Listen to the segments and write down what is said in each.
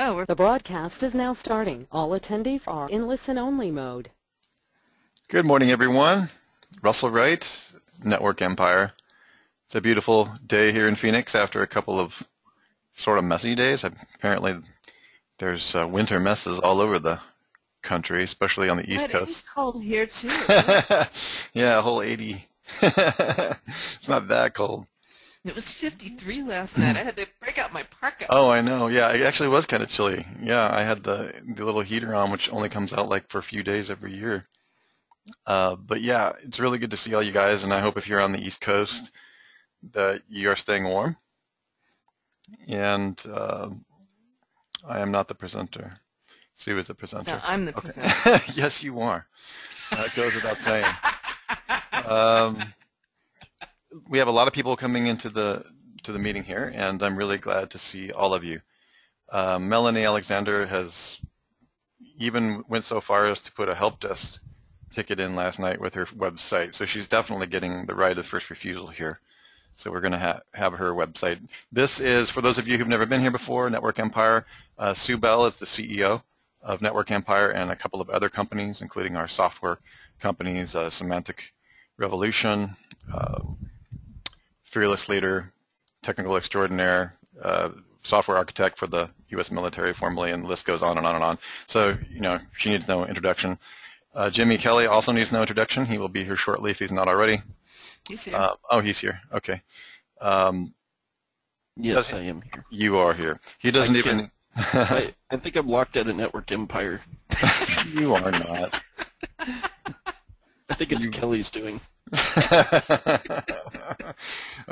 The broadcast is now starting. All attendees are in listen-only mode. Good morning, everyone. Russell Wright, Network Empire. It's a beautiful day here in Phoenix after a couple of sort of messy days. Apparently, there's winter messes all over the country, especially on the East Coast. It is cold here, too. Yeah, a whole 80. It's not that cold. It was 53 last night. I had to break out my parka. Oh, I know. Yeah, it actually was kind of chilly. Yeah, I had the little heater on, which only comes out like for a few days every year. But yeah, it's really good to see all you guys, and I hope if you're on the East Coast that you are staying warm. And I am not the presenter. Sue is the presenter. No, I'm the presenter. Yes, you are. That goes without saying. We have a lot of people coming into the meeting here, and I'm really glad to see all of you. Melanie Alexander has even went so far as to put a help desk ticket in last night with her website, so she's definitely getting the right of first refusal here. So we're going to have her website. This is, for those of you who've never been here before, Network Empire. Sue Bell is the CEO of Network Empire and a couple of other companies, including our software companies, Semantic Revolution, Fearless Leader, Technical Extraordinaire, software architect for the U.S. military formerly, and the list goes on and on and on. So, you know, she needs no introduction. Jimmy Kelley also needs no introduction. He will be here shortly if he's not already. He's here. Oh, he's here. Okay. Yes, I am here. You are here. He doesn't even... I think I'm locked out of Network Empire. You are not. I think it's Kelly's doing.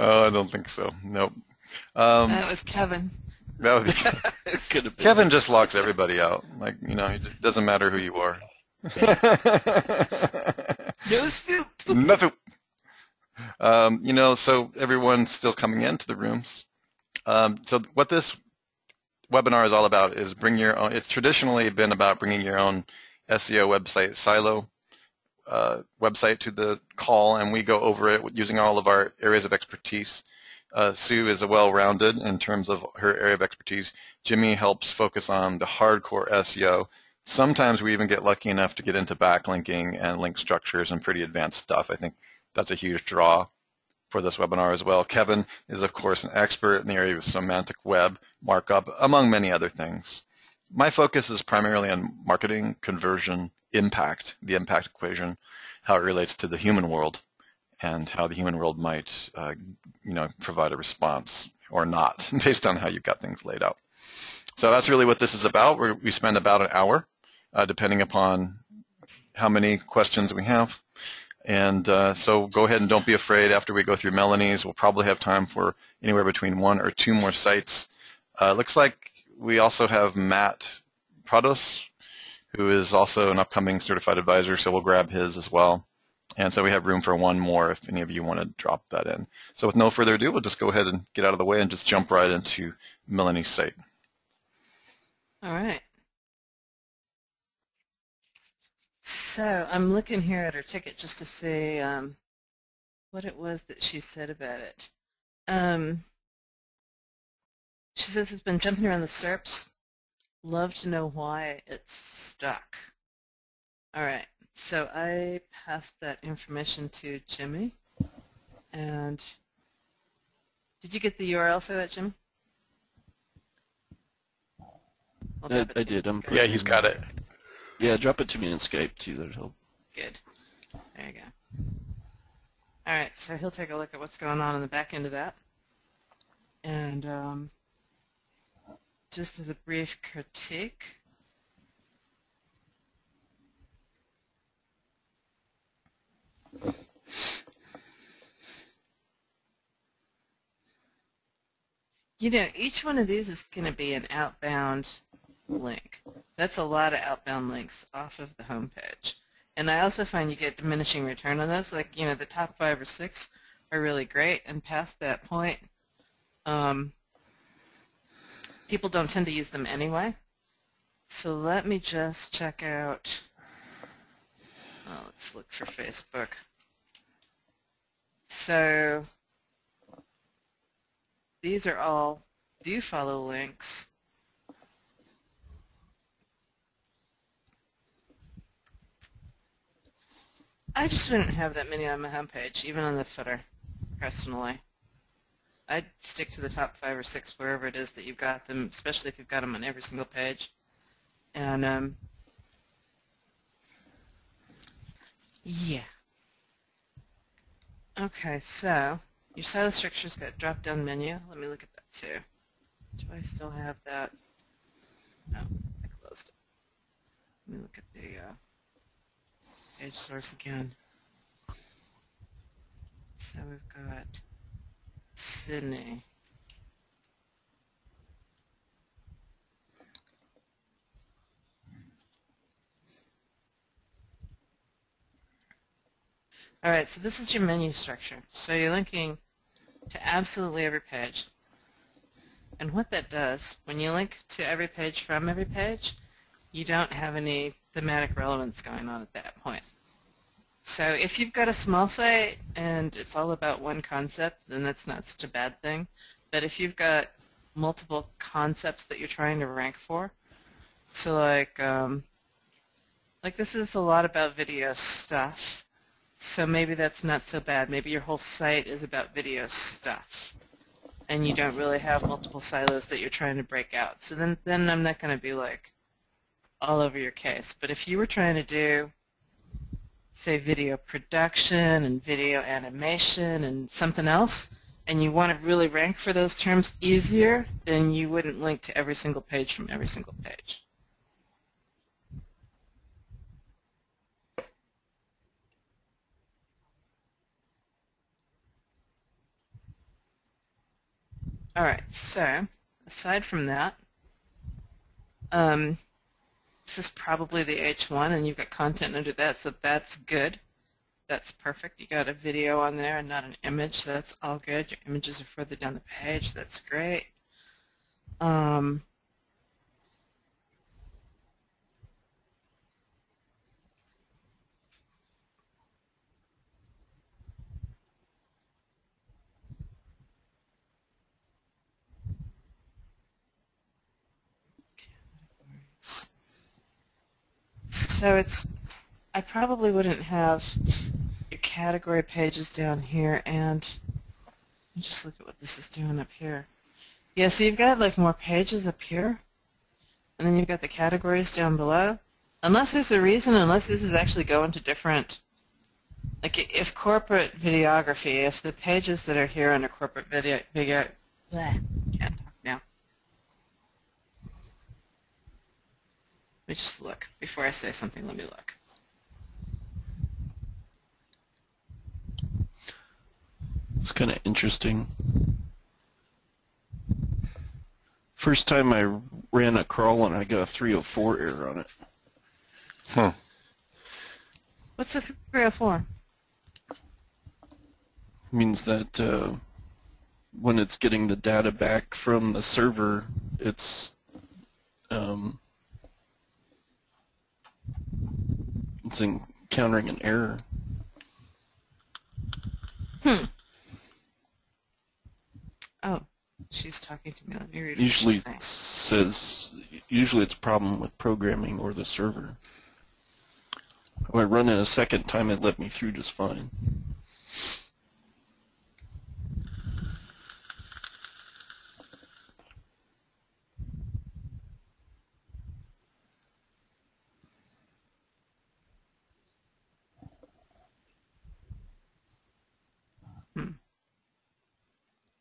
Oh, I don't think so. Nope. That was Kevin. That would be Could have been. Kevin just locks everybody out. Like, you know, it doesn't matter who you are. No soup. No soup. You know, so everyone's still coming into the rooms. So what this webinar is all about is bring your own. It's traditionally been about bringing your own SEO website silo website to the call, and we go over it using all of our areas of expertise. Sue is well-rounded in terms of her area of expertise. Jimmy helps focus on the hardcore SEO. Sometimes we even get lucky enough to get into backlinking and link structures and pretty advanced stuff. I think that's a huge draw for this webinar as well. Kevin is, of course, an expert in the area of semantic web markup, among many other things. My focus is primarily on marketing, conversion, impact, the impact equation, how it relates to the human world, and how the human world might, you know, provide a response or not, based on how you've got things laid out. So that's really what this is about. We spend about an hour, depending upon how many questions we have. And so go ahead and don't be afraid. After we go through Melanie's, we'll probably have time for anywhere between 1 or 2 more sites. Looks like we also have Matt Prados, who is also an upcoming certified advisor, so we'll grab his as well. And so we have room for 1 more if any of you want to drop that in. So with no further ado, we'll just go ahead and get out of the way and just jump right into Melanie's site. All right. So I'm looking here at her ticket just to see what it was that she said about it. She says it's been jumping around the SERPs. Love to know why it's stuck. All right. So I passed that information to Jimmy. And did you get the URL for that, Jimmy? I did. Yeah, he's got it. Yeah, drop it to me in Skype too. That'll help. Good. There you go. All right, so he'll take a look at what's going on in the back end of that. And just as a brief critique, you know, each one of these is going to be an outbound link. That's a lot of outbound links off of the home page. And I also find you get diminishing return on those. Like, you know, the top 5 or 6 are really great, and past that point, people don't tend to use them anyway. So let me just check out, let's look for Facebook. So these are all do follow links. I just wouldn't have that many on my homepage, even on the footer, personally. I'd stick to the top 5 or 6 wherever it is that you've got them, especially if you've got them on every single page. And yeah. Okay, so your silo structure's got a drop-down menu. Let me look at that too. Do I still have that? No, I closed it. Let me look at the page source again. So we've got Sydney. All right, so this is your menu structure. So you're linking to absolutely every page. And what that does, when you link to every page from every page, you don't have any thematic relevance going on at that point. So if you've got a small site and it's all about one concept, then that's not such a bad thing. But if you've got multiple concepts that you're trying to rank for, so like this is a lot about video stuff, so maybe that's not so bad. Maybe your whole site is about video stuff, and you don't really have multiple silos that you're trying to break out. So then I'm not going to be like all over your case. But if you were trying to do, say, video production and video animation and something else, and you want to really rank for those terms easier, then you wouldn't link to every single page from every single page. All right, so aside from that, this is probably the H1, and you've got content under that, so that's good. That's perfect. You got a video on there and not an image, so that's all good. Your images are further down the page. That's great. So I probably wouldn't have your category pages down here, and let me just look at what this is doing up here. Yeah, so you've got like more pages up here, and then you've got the categories down below. Unless there's a reason, unless this is actually going to different, like if corporate videography, if the pages that are here under corporate video, can't talk now. Let me just look. Before I say something, let me look. It's kind of interesting. First time I ran a crawl and I got a 304 error on it. Huh. What's the 304? Means that when it's getting the data back from the server, it's encountering an error. Oh, she's talking to me. Let me read what Usually she's saying. usually it's a problem with programming or the server. When I run it a second time, it let me through just fine.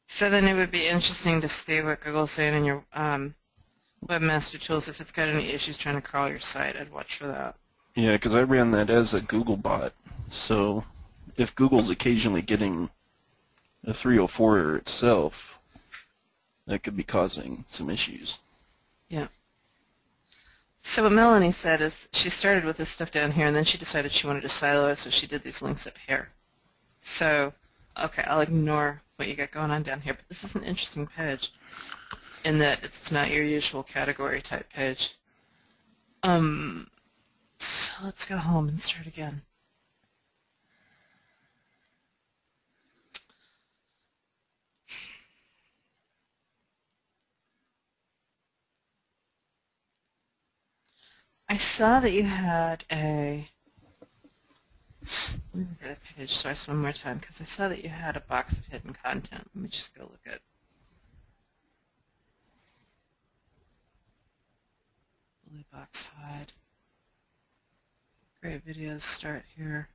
So then it would be interesting to see what Google's saying in your webmaster tools. If it's got any issues trying to crawl your site, I'd watch for that. Yeah, because I ran that as a Google bot. So if Google's occasionally getting a 304 error itself, that could be causing some issues. Yeah. So what Melanie said is she started with this stuff down here, and then she decided she wanted to silo it, so she did these links up here. So, okay, I'll ignore what you got going on down here, but this is an interesting page in that it's not your usual category type page. So let's go home and start again. I saw that you had a Let me look at the page source one more time because I saw that you had a box of hidden content. Let me just go look at blue box hide. Great videos start here.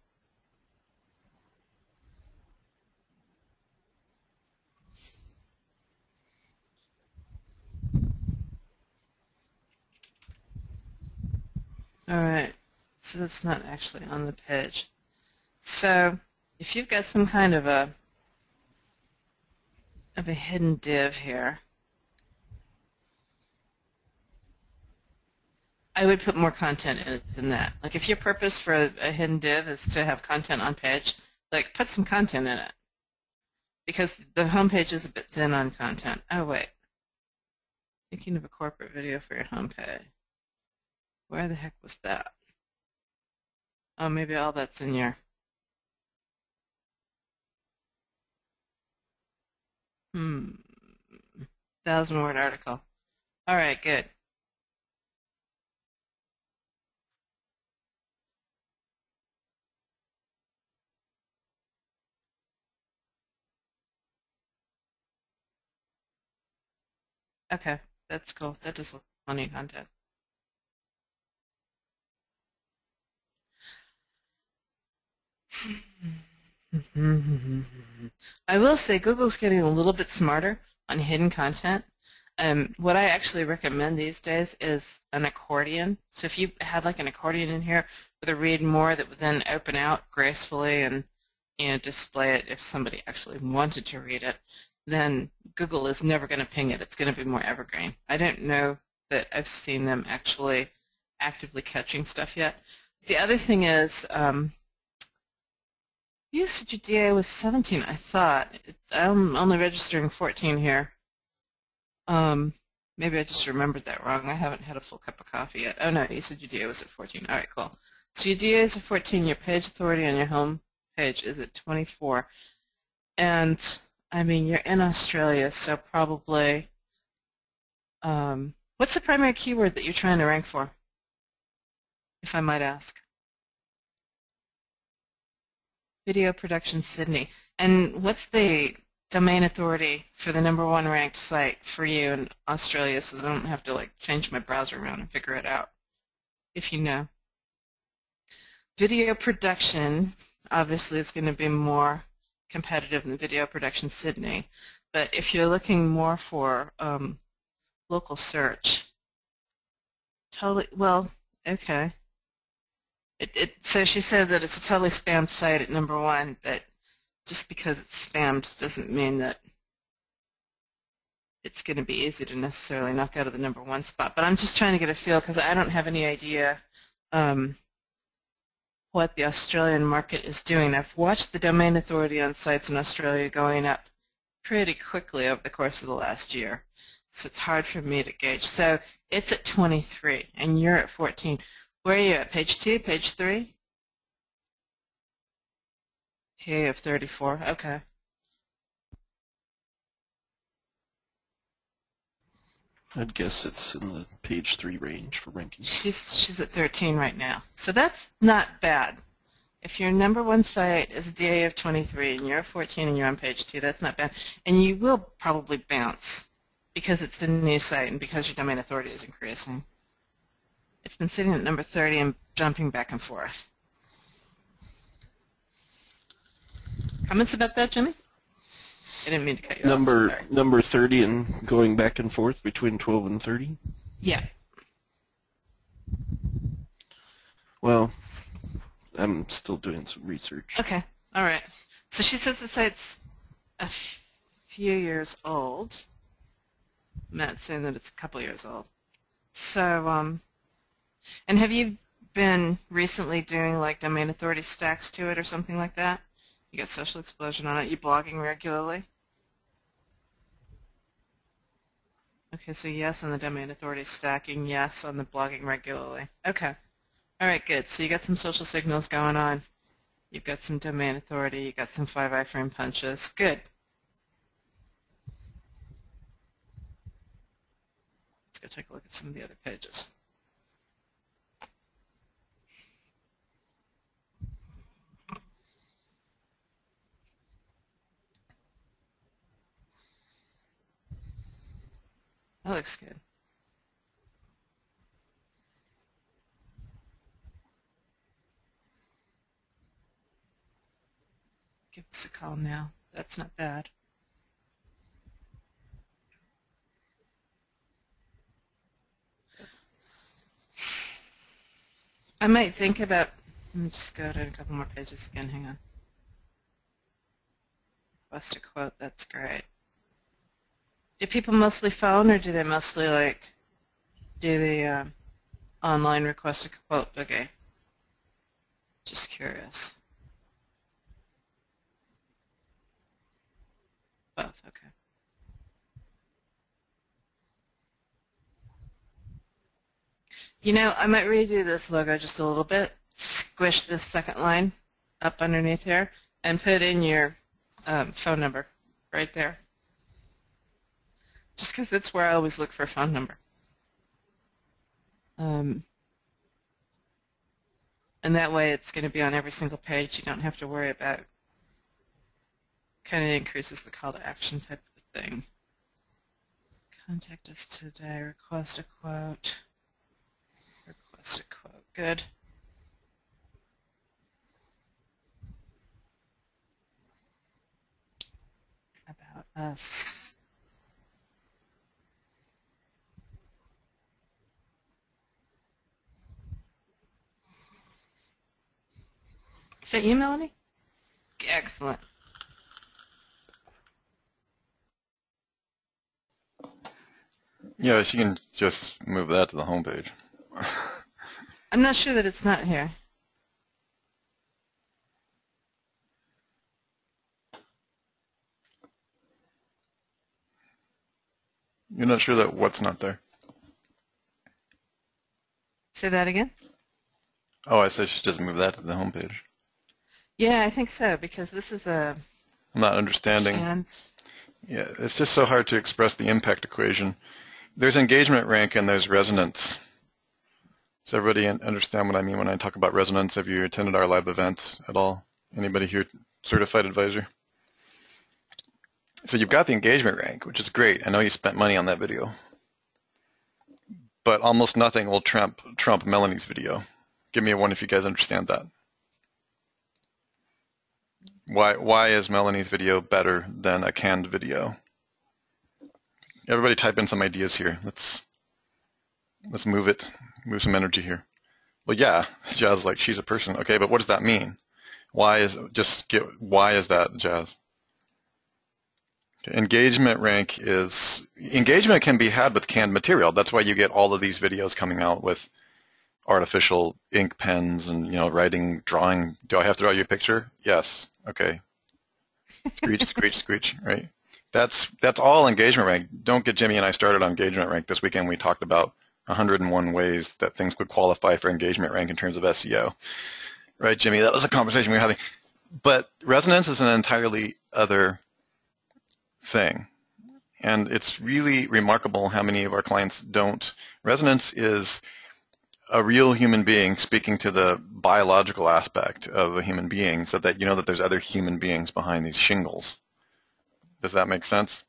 Alright, so that's not actually on the page. So if you've got some kind of a hidden div here, I would put more content in it than that. Like if your purpose for a hidden div is to have content on page, like put some content in it. Because the home page is a bit thin on content. Oh wait. Thinking of a corporate video for your home page. Where the heck was that? Oh, maybe all that's in your 1,000-word article. All right, good. Okay, that's cool. That does look funny content. I will say Google's getting a little bit smarter on hidden content. What I actually recommend these days is an accordion. So if you had like an accordion in here with a read more that would then open out gracefully and display it if somebody actually wanted to read it, then Google is never going to ping it. It's going to be more evergreen. I don't know that I've seen them actually actively catching stuff yet. The other thing is usage of DA was 17, I thought. I'm only registering 14 here. Maybe I just remembered that wrong. I haven't had a full cup of coffee yet. Oh no, usage of DA was at 14. All right, cool. So your DA is at 14. Your page authority on your home page is at 24. And, I mean, you're in Australia, so probably, what's the primary keyword that you're trying to rank for, if I might ask? Video production Sydney. And what's the domain authority for the #1 ranked site for you in Australia so that I don't have to like change my browser around and figure it out, if you know? Video production obviously is going to be more competitive than video production Sydney, but if you're looking more for local search, totally, well, okay. So she said that it's a totally spammed site at #1, but just because it's spammed doesn't mean that it's going to be easy to necessarily knock out of the #1 spot. But I'm just trying to get a feel because I don't have any idea what the Australian market is doing. I've watched the domain authority on sites in Australia going up pretty quickly over the course of the last year, so it's hard for me to gauge. So it's at 23, and you're at 14. Where are you at? Page 2, page 3? Here you have 34. Okay. I'd guess it's in the page 3 range for ranking. She's at 13 right now. So that's not bad. If your #1 site is a DA of 23 and you're at 14 and you're on page 2, that's not bad. And you will probably bounce because it's the new site and because your domain authority is increasing. It's been sitting at number 30 and jumping back and forth. Comments about that, Jimmy? I didn't mean to cut you off. Number 30 and going back and forth between 12 and 30? Yeah. Well, I'm still doing some research. Okay. All right. So she says the site's a few years old. Matt's saying that it's a couple years old. So, and have you been recently doing like domain authority stacks to it or something like that? You got Social Explosion on it. You blogging regularly? Okay, so yes on the domain authority stacking, yes on the blogging regularly. Okay. All right, good. So you got some social signals going on. You've got some domain authority. You've got some 5 iframe punches. Good. Let's go take a look at some of the other pages. That looks good. Give us a call now. That's not bad. I might think about, let me just go to a couple more pages again, hang on. Request a quote, that's great. Do people mostly phone, or do they mostly like do the online request a quote? Okay. Just curious. Both, okay. You know, I might redo this logo just a little bit, squish this second line up underneath here, and put in your phone number right there. Just because it's where I always look for a phone number. And that way it's going to be on every single page. You don't have to worry about it. Kind of increases the call to action type of thing. Contact us today, request a quote. Request a quote, good. About us. Is that you, Melanie? Excellent. Yeah, she can just move that to the home page. I'm not sure that it's not here. You're not sure that what's not there? Say that again? Oh, I said she should just move that to the home page. Yeah, I think so, because this is a... I'm not understanding. Yeah, it's just so hard to express the impact equation. There's engagement rank and there's resonance. Does everybody understand what I mean when I talk about resonance? Have you attended our live events at all? Anybody here certified advisor? So you've got the engagement rank, which is great. I know you spent money on that video. But almost nothing will trump Melanie's video. Give me a one if you guys understand that. Why is Melanie's video better than a canned video? Everybody type in some ideas here. Let's move it. Move some energy here. Well, yeah, Jazz, like she's a person. Okay, but what does that mean? Why is that, Jazz? Okay, engagement rank is, engagement can be had with canned material. That's why you get all of these videos coming out with artificial ink pens and, you know, writing, drawing. Do I have to draw you a picture? Yes. Okay. Screech, screech, screech, right? That's all engagement rank. Don't get Jimmy and I started on engagement rank. This weekend we talked about 101 ways that things would qualify for engagement rank in terms of SEO. Right, Jimmy? That was a conversation we were having. But resonance is an entirely other thing. And it's really remarkable how many of our clients don't. Resonance is a real human being speaking to the biological aspect of a human being so that you know that there's other human beings behind these shingles. Does that make sense?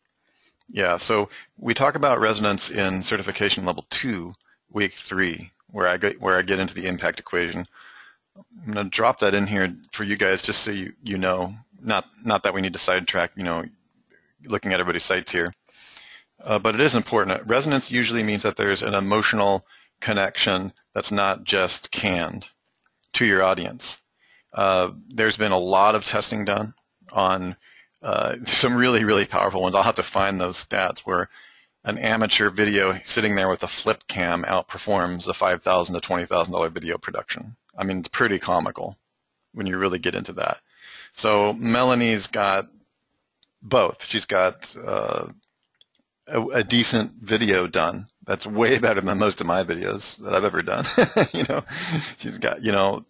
Yeah, so we talk about resonance in certification level 2, week 3, where I get into the impact equation. I'm going to drop that in here for you guys just so you know, not that we need to sidetrack, you know, looking at everybody's sites here. But it is important. Resonance usually means that there's an emotional connection that's not just canned to your audience. There's been a lot of testing done on some really, really powerful ones. I'll have to find those stats where an amateur video sitting there with a flip cam outperforms a $5,000 to $20,000 video production. I mean, it's pretty comical when you really get into that. So Melanie's got both. She's got a decent video done. That's way better than most of my videos that I've ever done. You know, she's got, you know,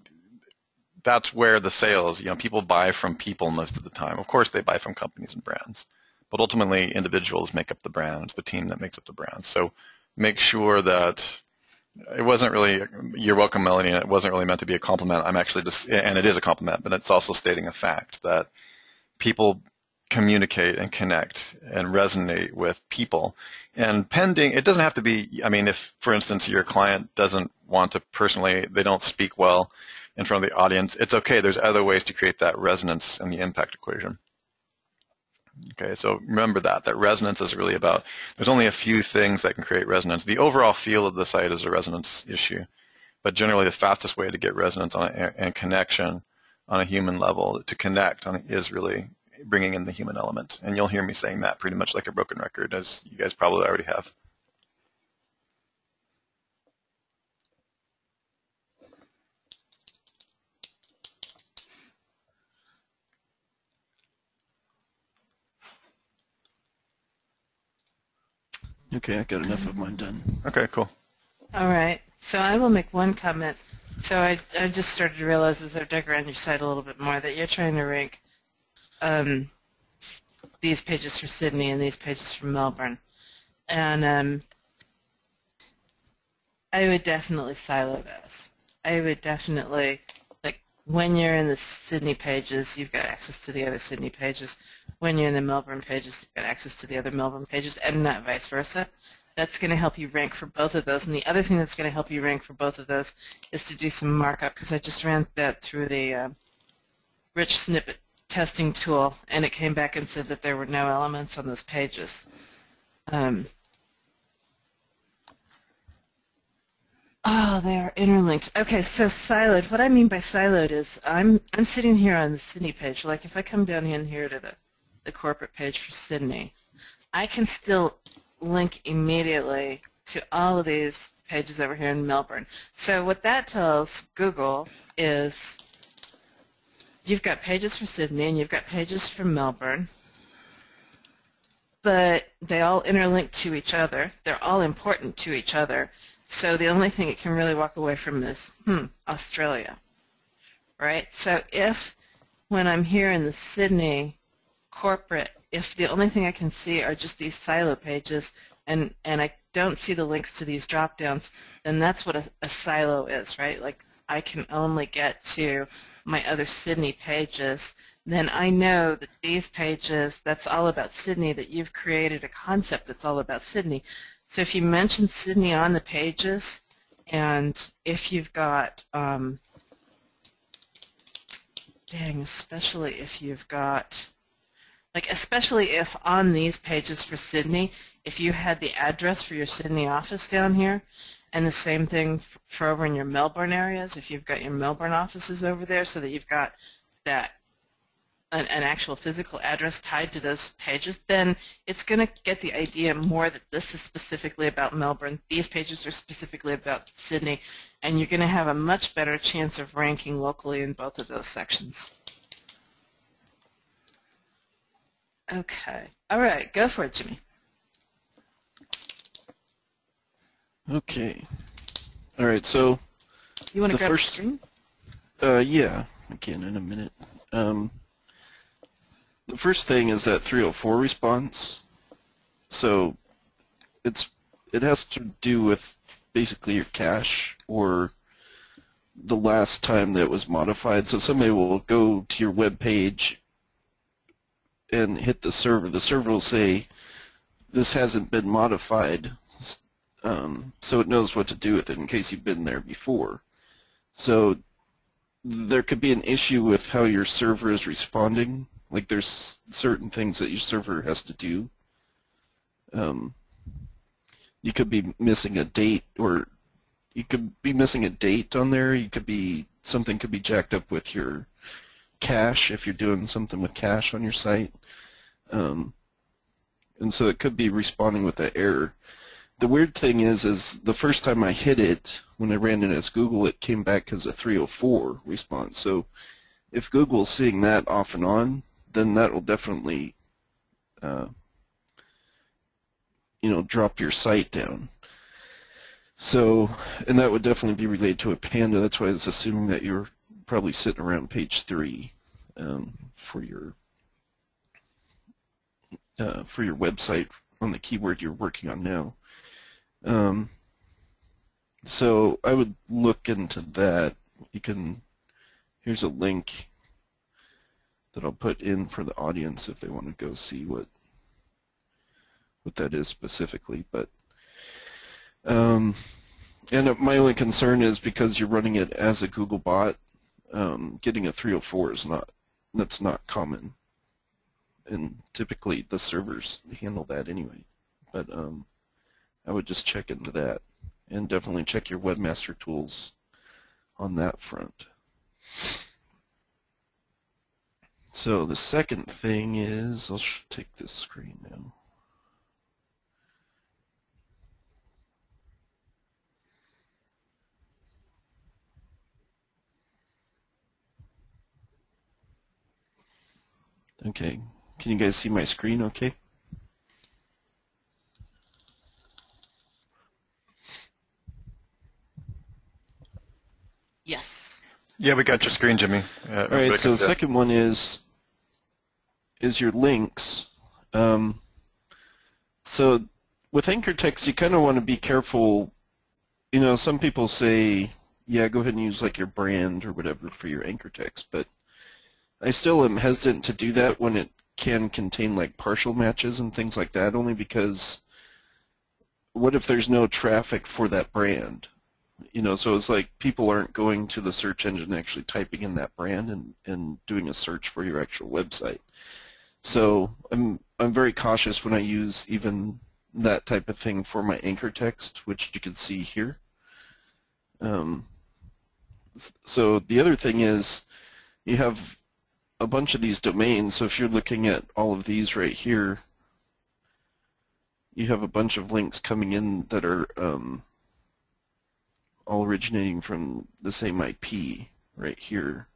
that's where the sales, you know, people buy from people most of the time. Of course, they buy from companies and brands, but ultimately individuals make up the brand, the team that makes up the brand. So make sure that it wasn't really, you're welcome, Melanie, and it wasn't really meant to be a compliment. I'm actually just, and it is a compliment, but it's also stating a fact that people communicate and connect and resonate with people. And pending, it doesn't have to be, I mean, if, for instance, your client doesn't want to personally, they don't speak well in front of the audience, it's okay. There's other ways to create that resonance and the impact equation. Okay, so remember that resonance is really about, there's only a few things that can create resonance. The overall feel of the site is a resonance issue, but generally the fastest way to get resonance on and connection on a human level, to connect on, is really bringing in the human element. And you'll hear me saying that pretty much like a broken record, as you guys probably already have. Okay, I got enough of mine done. Okay, cool. All right. So I will make one comment. So I just started to realize as I dug around your site a little bit more that you're trying to rank these pages for Sydney and these pages for Melbourne. And I would definitely silo those. I would definitely, like, when you're in the Sydney pages, you've got access to the other Sydney pages. When you're in the Melbourne pages, you've got access to the other Melbourne pages, and not vice versa. That's going to help you rank for both of those. And the other thing that's going to help you rank for both of those is to do some markup, because I just ran that through the rich snippet testing tool, and it came back and said that there were no elements on those pages. Oh, they are interlinked. Okay, so siloed. What I mean by siloed is I'm sitting here on the Sydney page. Like if I come down in here to the corporate page for Sydney, I can still link immediately to all of these pages over here in Melbourne. So what that tells Google is you've got pages for Sydney and you've got pages for Melbourne, but they all interlink to each other. They're all important to each other. So the only thing it can really walk away from is, Australia, right? So if, when I'm here in the Sydney corporate, if the only thing I can see are just these silo pages and I don't see the links to these drop-downs, then that's what a silo is, right? Like I can only get to my other Sydney pages. Then I know that these pages, that's all about Sydney, that you've created a concept that's all about Sydney. So if you mention Sydney on the pages, and if you've got, especially if you've got, like especially if on these pages for Sydney, if you had the address for your Sydney office down here, and the same thing for over in your Melbourne areas, if you've got your Melbourne offices over there so that you've got that an actual physical address tied to those pages, then it's going to get the idea more that this is specifically about Melbourne, these pages are specifically about Sydney, and you're going to have a much better chance of ranking locally in both of those sections. Okay. All right. Go for it, Jimmy. Okay. All right, so you want to grab first, the screen? Yeah, I can in a minute. The first thing is that 304 response. So it has to do with basically your cache or the last time that it was modified. So somebody will go to your web page and hit the server. The server will say, this hasn't been modified, so it knows what to do with it in case you've been there before. So there could be an issue with how your server is responding. Like there's certain things that your server has to do. You could be missing a date, or you could be missing a date on there. Something could be jacked up with your cache if you're doing something with cache on your site. And so it could be responding with that error. The weird thing is the first time I hit it, when I ran it as Google, it came back as a 304 response. So if Google's seeing that off and on, then that will definitely, drop your site down. So, and that would definitely be related to a panda. That's why I was assuming that you're probably sitting around page 3 for your website on the keyword you're working on now. So I would look into that. Here's a link that I'll put in for the audience if they want to go see what that is specifically. But and my only concern is because you're running it as a Google bot, getting a 304 is that's not common, and typically the servers handle that anyway. But I would just check into that, and definitely check your webmaster tools on that front. So the second thing is, I'll take this screen now. Okay, can you guys see my screen okay? Yes. Yeah, we got your screen, Jimmy. All right, so the second one is your links. So with anchor text, you kind of want to be careful. You know, some people say, yeah, go ahead and use like your brand or whatever for your anchor text, but I still am hesitant to do that when it can contain like partial matches and things like that, only because what if there's no traffic for that brand? You know, so it's like people aren't going to the search engine actually typing in that brand and doing a search for your actual website. So I'm very cautious when I use even that type of thing for my anchor text, which you can see here. So the other thing is you have a bunch of these domains. So if you're looking at all of these right here, you have a bunch of links coming in that are all originating from the same IP right here.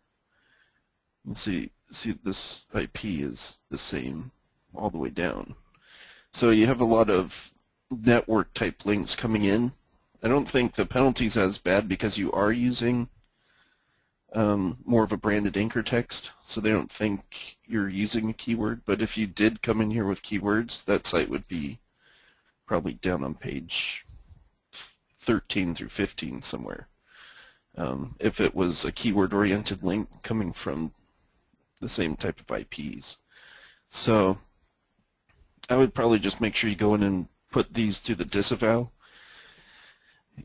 You see this IP is the same all the way down. So you have a lot of network type links coming in. I don't think the penalty's as bad because you are using more of a branded anchor text, so they don't think you're using a keyword. But if you did come in here with keywords, that site would be probably down on page 13 through 15 somewhere. If it was a keyword-oriented link coming from the same type of IPs. So I would probably just make sure you go in and put these to the disavow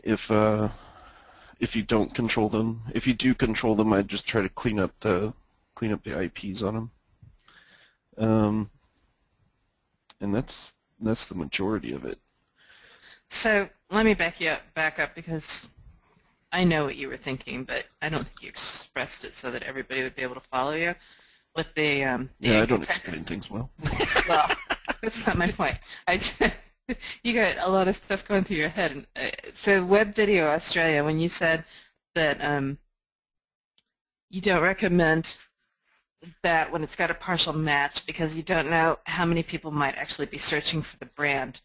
if you don't control them. If you do control them, I'd just try to clean up the IPs on them. And that's the majority of it. So let me back up because I know what you were thinking, but I don't think you expressed it so that everybody would be able to follow you. With the yeah, I don't explain things well. Well, that's not my point. You got a lot of stuff going through your head. And, so Web Video Australia, when you said that you don't recommend that when it's got a partial match because you don't know how many people might actually be searching for the brand,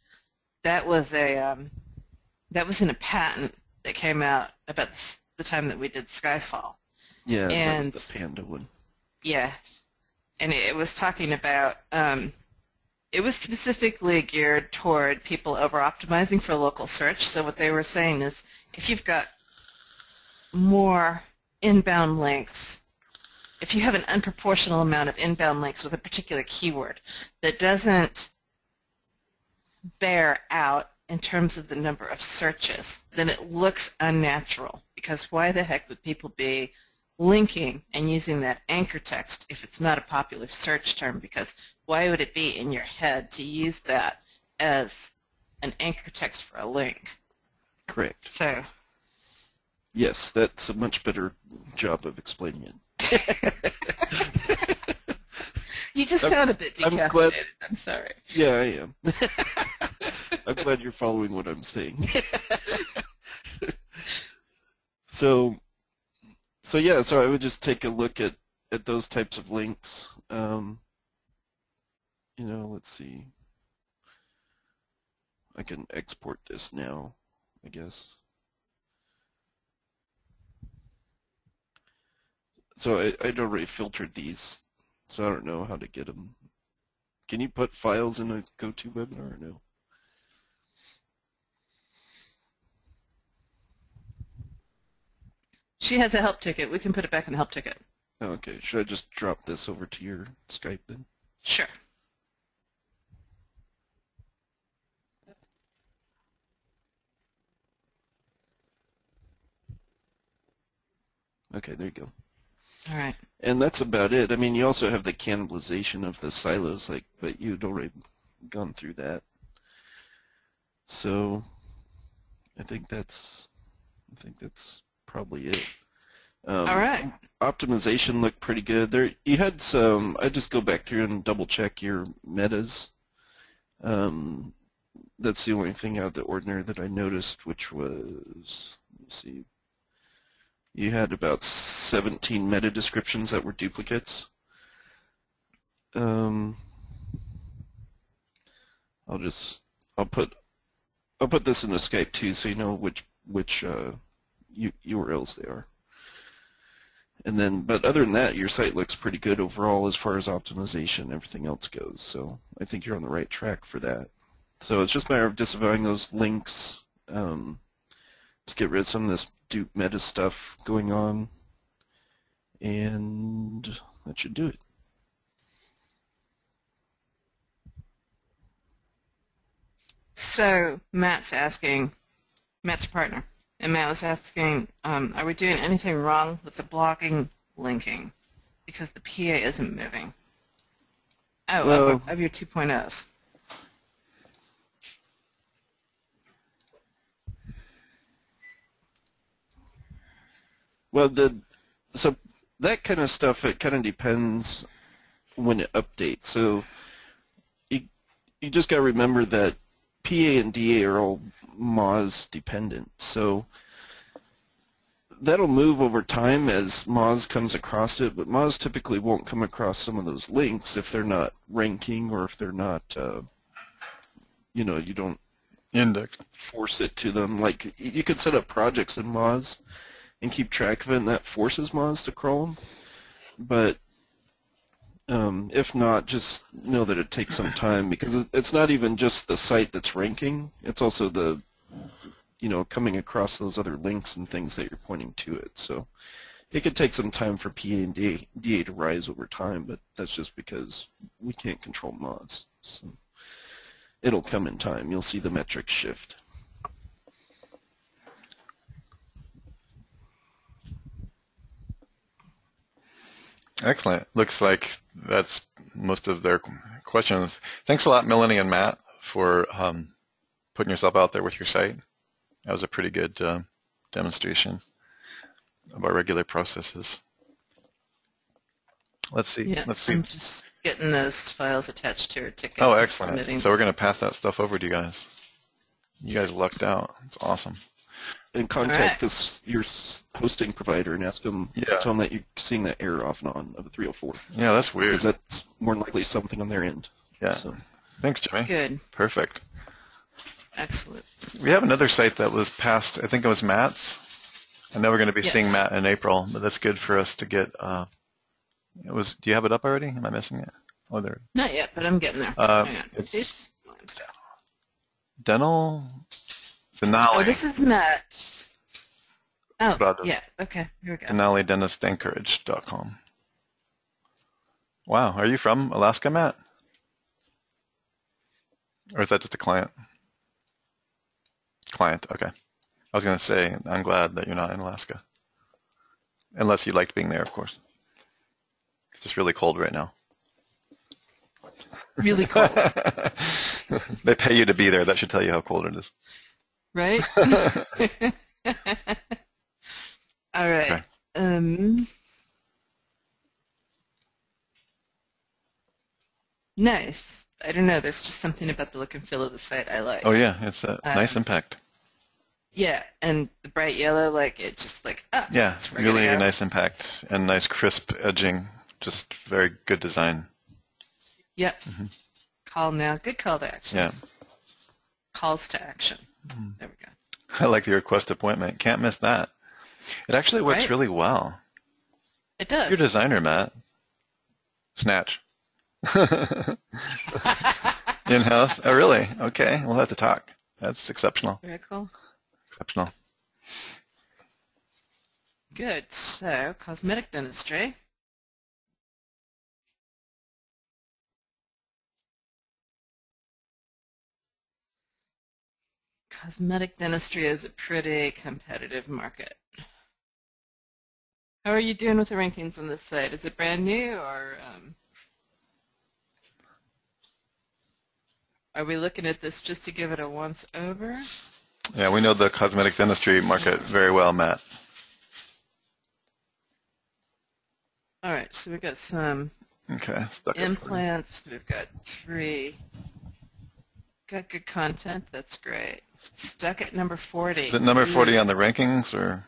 that was in a patent that came out about the time that we did Skyfall. Yeah, and that was the Panda one. Yeah, and it was talking about, it was specifically geared toward people over-optimizing for local search. So what they were saying is if you've got more inbound links, if you have an unproportional amount of inbound links with a particular keyword that doesn't bear out in terms of the number of searches, then it looks unnatural, because why the heck would people be linking and using that anchor text if it's not a popular search term? Because why would it be in your head to use that as an anchor text for a link? Correct. So yes, that's a much better job of explaining it. you just sound a bit decaffeinated. I'm sorry. Yeah, I am. I'm glad you're following what I'm saying. So yeah, so I would just take a look at those types of links. You know, let's see. I can export this now, I guess. So I'd already filtered these, so I don't know how to get them. Can you put files in a GoToWebinar or no? She has a help ticket. We can put it back in a help ticket. Okay, should I just drop this over to your Skype then? Sure. Okay, there you go. All right. And that's about it. I mean, you also have the cannibalization of the silos, but you'd already gone through that. So I think that's probably it. All right. Optimization looked pretty good. There, you had some. I just go back through and double check your metas. That's the only thing out of the ordinary that I noticed, which was, let me see, you had about 17 meta descriptions that were duplicates. I'll put this in the Skype too, so you know which URLs they are. And then, but other than that, your site looks pretty good overall as far as optimization and everything else goes. So I think you're on the right track for that. So it's just a matter of disavowing those links. Just get rid of some of this dupe meta stuff going on, and that should do it. So Matt's asking, Matt's a partner, and Matt was asking, are we doing anything wrong with the blocking linking because the PA isn't moving? Oh, Well, of your 2.0s. Well, so that kind of stuff, it kind of depends when it updates. So you just got to remember that PA and DA are all Moz dependent. So that'll move over time as Moz comes across it, but Moz typically won't come across some of those links if they're not ranking or if they're not, you don't Index. force it to them. Like, you could set up projects in Moz and keep track of it, and that forces Moz to crawl them. But if not, just know that it takes some time, because it's not even just the site that's ranking. It's also the, coming across those other links and things that you're pointing to it. So it could take some time for PA and DA to rise over time, but that's just because we can't control Moz. So it'll come in time. You'll see the metrics shift. Excellent. Looks like that's most of their questions. Thanks a lot, Melanie and Matt, for putting yourself out there with your site. That was a pretty good demonstration of our regular processes. Let's see. Yeah, Let's see. I'm just getting those files attached to your ticket. Oh, and excellent. submitting. So we're going to pass that stuff over to you guys. You guys lucked out. It's awesome. And contact your hosting provider and ask them, tell them that you're seeing that error off and on of a 304. Yeah, that's weird. Because that's more than likely something on their end. Yeah. So. Thanks, Jimmy. Good. Perfect. Excellent. We have another site that was passed. I think it was Matt's. I know we're going to be seeing Matt in April, but that's good for us to get. It was. Do you have it up already? Am I missing it? Oh, there. Not yet, but I'm getting there. It's Dental. Denali. Oh, this is Matt. Oh, Brothers. yeah. Okay, here we go. DenaliDentistAnchorage.com. Wow, are you from Alaska, Matt? Or is that just a client? Client, okay. I was going to say, I'm glad that you're not in Alaska. Unless you liked being there, of course. It's just really cold right now. Really cold. They pay you to be there. That should tell you how cold it is. Right? All right. Okay. Nice. I don't know. There's just something about the look and feel of the site I like. Oh, yeah. It's a nice impact. Yeah, and the bright yellow, it just yeah, really nice impact and nice crisp edging. Just very good design. Yep. Mm-hmm. Call now. Good call to action. Yeah. Calls to action. Mm-hmm. There we go. I like the request appointment. Can't miss that. It actually works really well. It does. You're a designer, Matt. Snatch. In-house? Oh, really? Okay. We'll have to talk. That's exceptional. Very cool. Exceptional. Good. So, cosmetic dentistry. Cosmetic dentistry is a pretty competitive market. How are you doing with the rankings on this site? Is it brand new, or are we looking at this just to give it a once over? Yeah, we know the cosmetic dentistry market very well, Matt. All right, so we've got some implants. We've got 3. Got good content. That's great. Stuck at number 40. Is it number 40 on the rankings, or?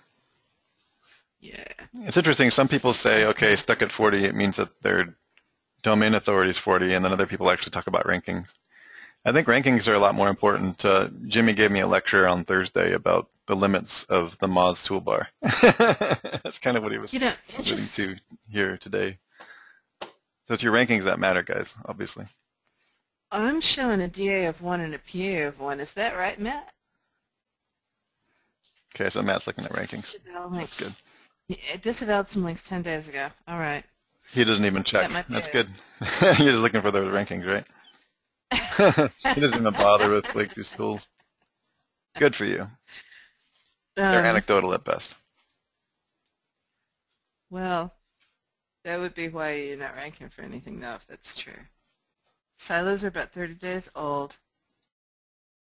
Yeah. It's interesting. Some people say, okay, stuck at 40, it means that their domain authority is 40, and then other people actually talk about rankings. I think rankings are a lot more important. Jimmy gave me a lecture on Thursday about the limits of the Moz toolbar. That's kind of what he was alluding to here today. So it's your rankings that matter, guys, obviously. I'm showing a DA of 1 and a PA of 1. Is that right, Matt? Okay, so Matt's looking at rankings. That's good. It disavowed some links 10 days ago. All right. He doesn't even check. That's good. You're just looking for those rankings, right? He doesn't even bother with click through tools. Good for you. They're anecdotal at best. Well, that would be why you're not ranking for anything, though, if that's true. Silos are about 30 days old.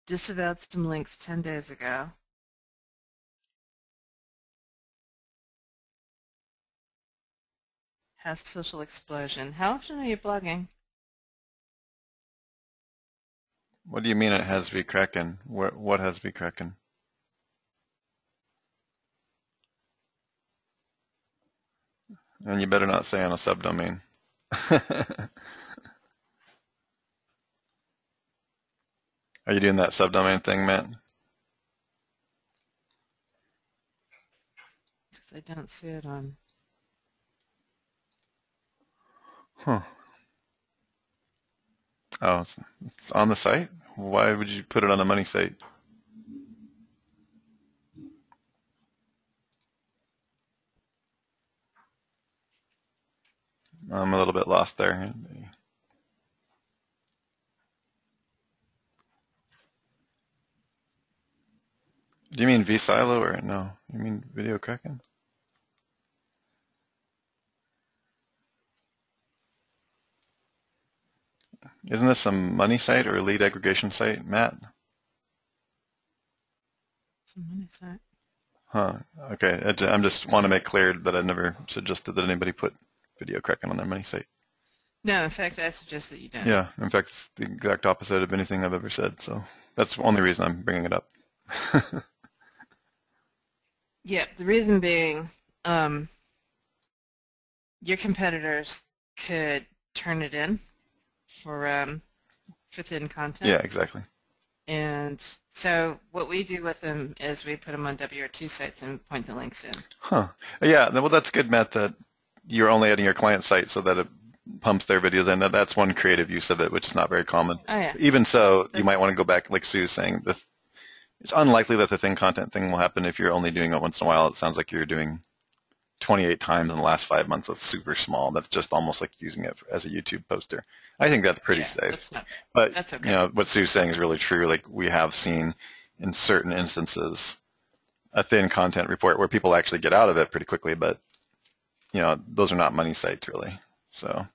Disavowed some links 10 days ago. Has social explosion. How often are you blogging? What do you mean it has to be cracking? What has to be cracking? And you better not say on a subdomain. Are you doing that subdomain thing, Matt? Because I don't see it on. Huh. Oh, it's on the site? Why would you put it on a money site? I'm a little bit lost there. Do you mean vSilo or no? You mean video cracking? Isn't this some money site or a lead aggregation site, Matt? It's a money site. Huh. Okay. I just want to make clear that I never suggested that anybody put video cracking on their money site. No, in fact, I suggest that you don't. Yeah. In fact, it's the exact opposite of anything I've ever said. So that's the only reason I'm bringing it up. Yeah. The reason being, your competitors could turn it in for thin content. Yeah, exactly. And so what we do with them is we put them on WR2 sites and point the links in. Huh. Yeah, well, that's good, Matt, that you're only adding your client site so that it pumps their videos in. That's one creative use of it, which is not very common. Oh, yeah. Even so, you might want to go back, like Sue's saying, it's unlikely that the thin content thing will happen if you're only doing it once in a while. It sounds like you're doing 28 times in the last 5 months. That's super small. That's just almost like using it as a YouTube poster. I think that's pretty safe. But that's okay. You know, what Sue's saying is really true. Like, we have seen in certain instances a thin content report where people actually get out of it pretty quickly, but you know, those are not money sites really. So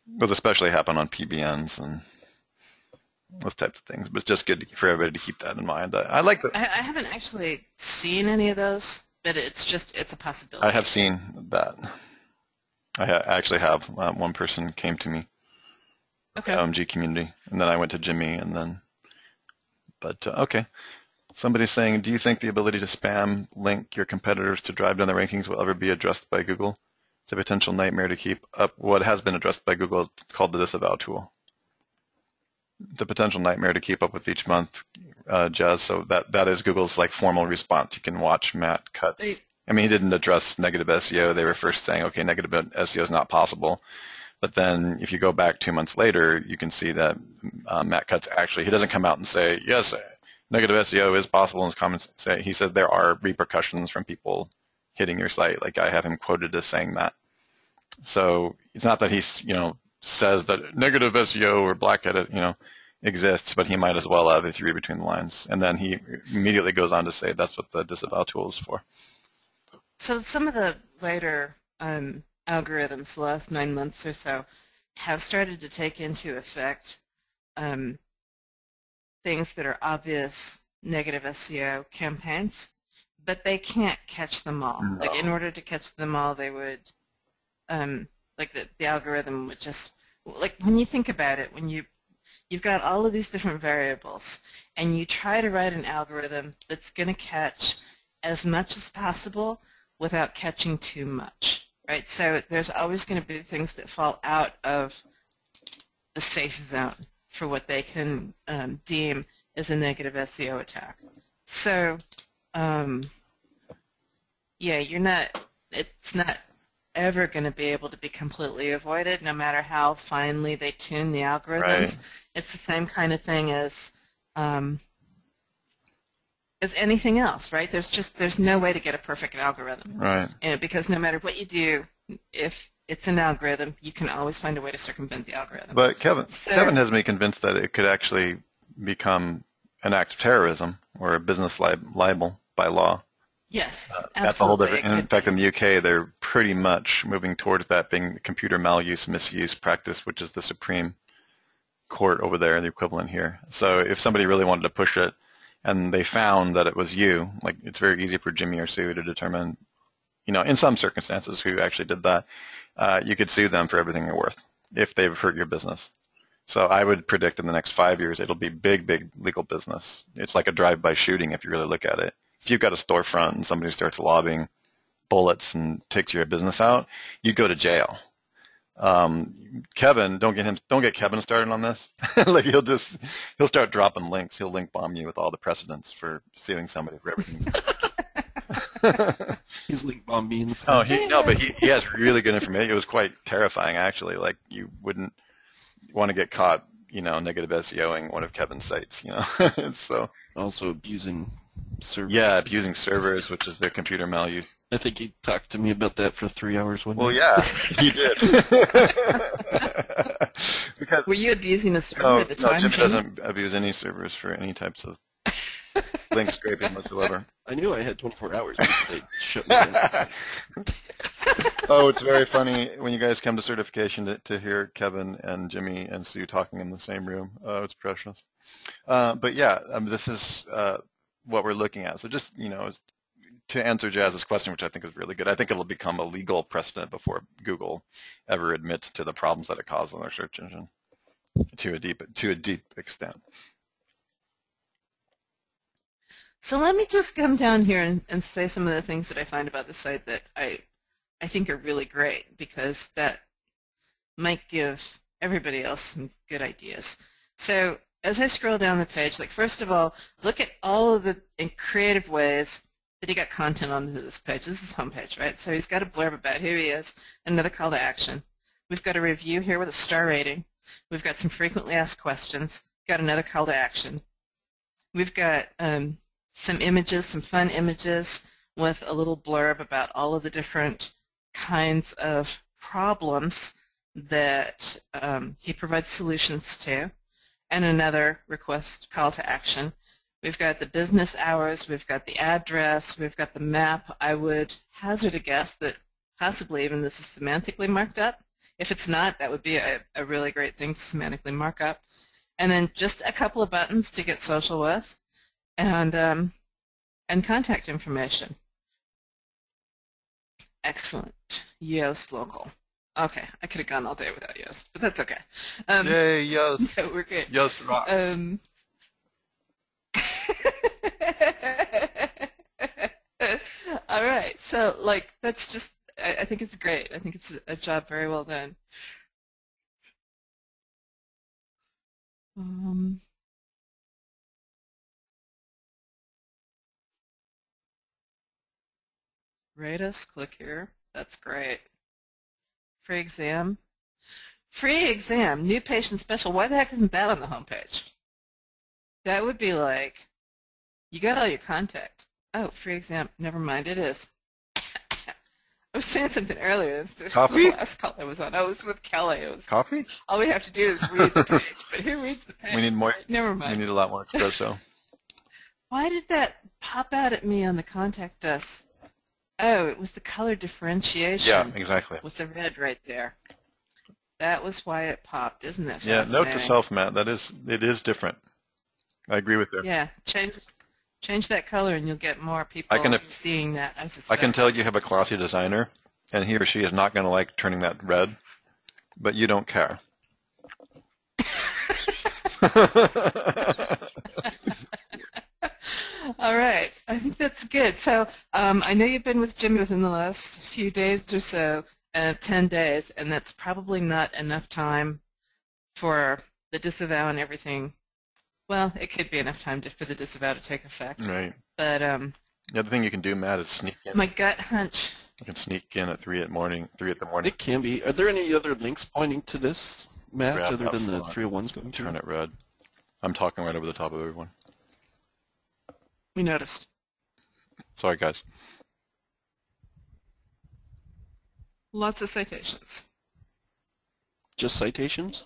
those especially happen on PBNs and those types of things. But it's just good for everybody to keep that in mind. I like that. I haven't actually seen any of those, but it's a possibility. I have seen that. I actually have. One person came to me, okay. OMG community, and then I went to Jimmy, and then. But okay, somebody's saying, do you think the ability to spam link your competitors to drive down the rankings will ever be addressed by Google? It's a potential nightmare to keep up. What has been addressed by Google, it's called the disavow tool. It's a potential nightmare to keep up with each month, Jazz. So that is Google's like formal response. You can watch Matt cuts. I mean, he didn't address negative SEO. They were first saying, okay, negative SEO is not possible. But then if you go back 2 months later, you can see that Matt Cutts actually, he doesn't come out and say, yes, negative SEO is possible in his comments. He said there are repercussions from people hitting your site. Like, I have him quoted as saying that. So it's not that he's, you know, says that negative SEO or black edit, you know, exists, but he might as well have if you read between the lines. And then he immediately goes on to say that's what the disavow tool is for. So some of the later algorithms, the last 9 months or so, have started to take into effect things that are obvious negative SEO campaigns, but they can't catch them all. No. Like in order to catch them all, they would, like the algorithm would just, like when you think about it, when you've got all of these different variables, and you try to write an algorithm that's going to catch as much as possible without catching too much, right? So there's always going to be things that fall out of the safe zone for what they can deem as a negative SEO attack. So, yeah, it's not ever going to be able to be completely avoided, no matter how finely they tune the algorithms. Right. It's the same kind of thing as anything else, right? There's no way to get a perfect algorithm, right? And because no matter what you do, if it's an algorithm, you can always find a way to circumvent the algorithm. But Kevin has me convinced that it could actually become an act of terrorism or a business libel by law. Yes, absolutely. That's a whole different. In fact, in the UK, they're pretty much moving towards that being computer maluse, misuse practice, which is the Supreme Court over there, and the equivalent here. So if somebody really wanted to push it, and they found that it was you, like it's very easy for Jimmy or Sue to determine, in some circumstances who actually did that, you could sue them for everything you're worth if they've hurt your business. So I would predict in the next 5 years it'll be big, big legal business. It's like a drive-by shooting if you really look at it. If you've got a storefront and somebody starts lobbing bullets and takes your business out, you go to jail. Kevin, don't get Kevin started on this. Like he'll start dropping links. He'll link bomb you with all the precedents for suing somebody for everything. He's link bombing. But he has really good information. It was quite terrifying, actually. Like you wouldn't want to get caught, negative SEOing one of Kevin's sites. So also abusing servers. Yeah, abusing servers, which is their computer maluse. I think he talked to me about that for 3 hours one Well, day. yeah, he did. Because, were you abusing a server at the time? No, Jimmy doesn't abuse any servers for any types of link scraping whatsoever. I knew I had 24 hours because they shut me down. Oh, it's very funny when you guys come to certification to hear Kevin and Jimmy and Sue talking in the same room. Oh, it's precious. But yeah, this is what we're looking at. So just, to answer Jazz's question, which I think is really good, I think it'll become a legal precedent before Google ever admits to the problems that it caused on their search engine to a deep extent. So let me just come down here and say some of the things that I find about the site that I think are really great, because that might give everybody else some good ideas. So as I scroll down the page, first of all, look at all of the creative ways that he got content onto this page. This is homepage, right? So he's got a blurb about who he is, another call to action. We've got a review here with a star rating. We've got some frequently asked questions. Got another call to action. We've got some images, some fun images with a little blurb about all of the different kinds of problems that he provides solutions to, and another request call to action. We've got the business hours, we've got the address, we've got the map. I would hazard a guess that possibly even this is semantically marked up. If it's not, that would be a really great thing to semantically mark up. And then just a couple of buttons to get social with, and contact information. Excellent. Yoast local. Okay, I could have gone all day without Yoast, but that's okay. Yay, Yoast. No, we're good. Yoast rocks. All right, so that's just, I think it's great. I think it's a job very well done. Rate us, click here. That's great. Free exam. Free exam, new patient special. Why the heck isn't that on the homepage? That would be like, you got all your contact. Oh, free exam. Never mind, it is. I was saying something earlier. Coffee? The last call I was on. I was with Kelly. It was Coffee? all we have to do is read the page. But who reads the page? We need more. Never We mind. need a lot more espresso. Why did that pop out at me on the contact us? Oh, it was the color differentiation. Yeah, exactly. With the red right there. That was why it popped, isn't it? Yeah, note to self, Matt. It is different. I agree with you. Yeah, change that color and you'll get more people seeing that. I can tell you have a classy designer, and he or she is not going to like turning that red, but you don't care. All right, I think that's good. So I know you've been with Jimmy within the last few days or so, 10 days, and that's probably not enough time for the disavow and everything. Well, it could be enough time for the disavow to take effect. Right. But the other thing you can do, Matt, is sneak in. My gut hunch. You can sneak in at 3 in the morning. It can be. Are there any other links pointing to this, Matt, Grab other that than the font. 301s going to? Turn it red. I'm talking right over the top of everyone. We noticed. Sorry, guys. Lots of citations. Just citations?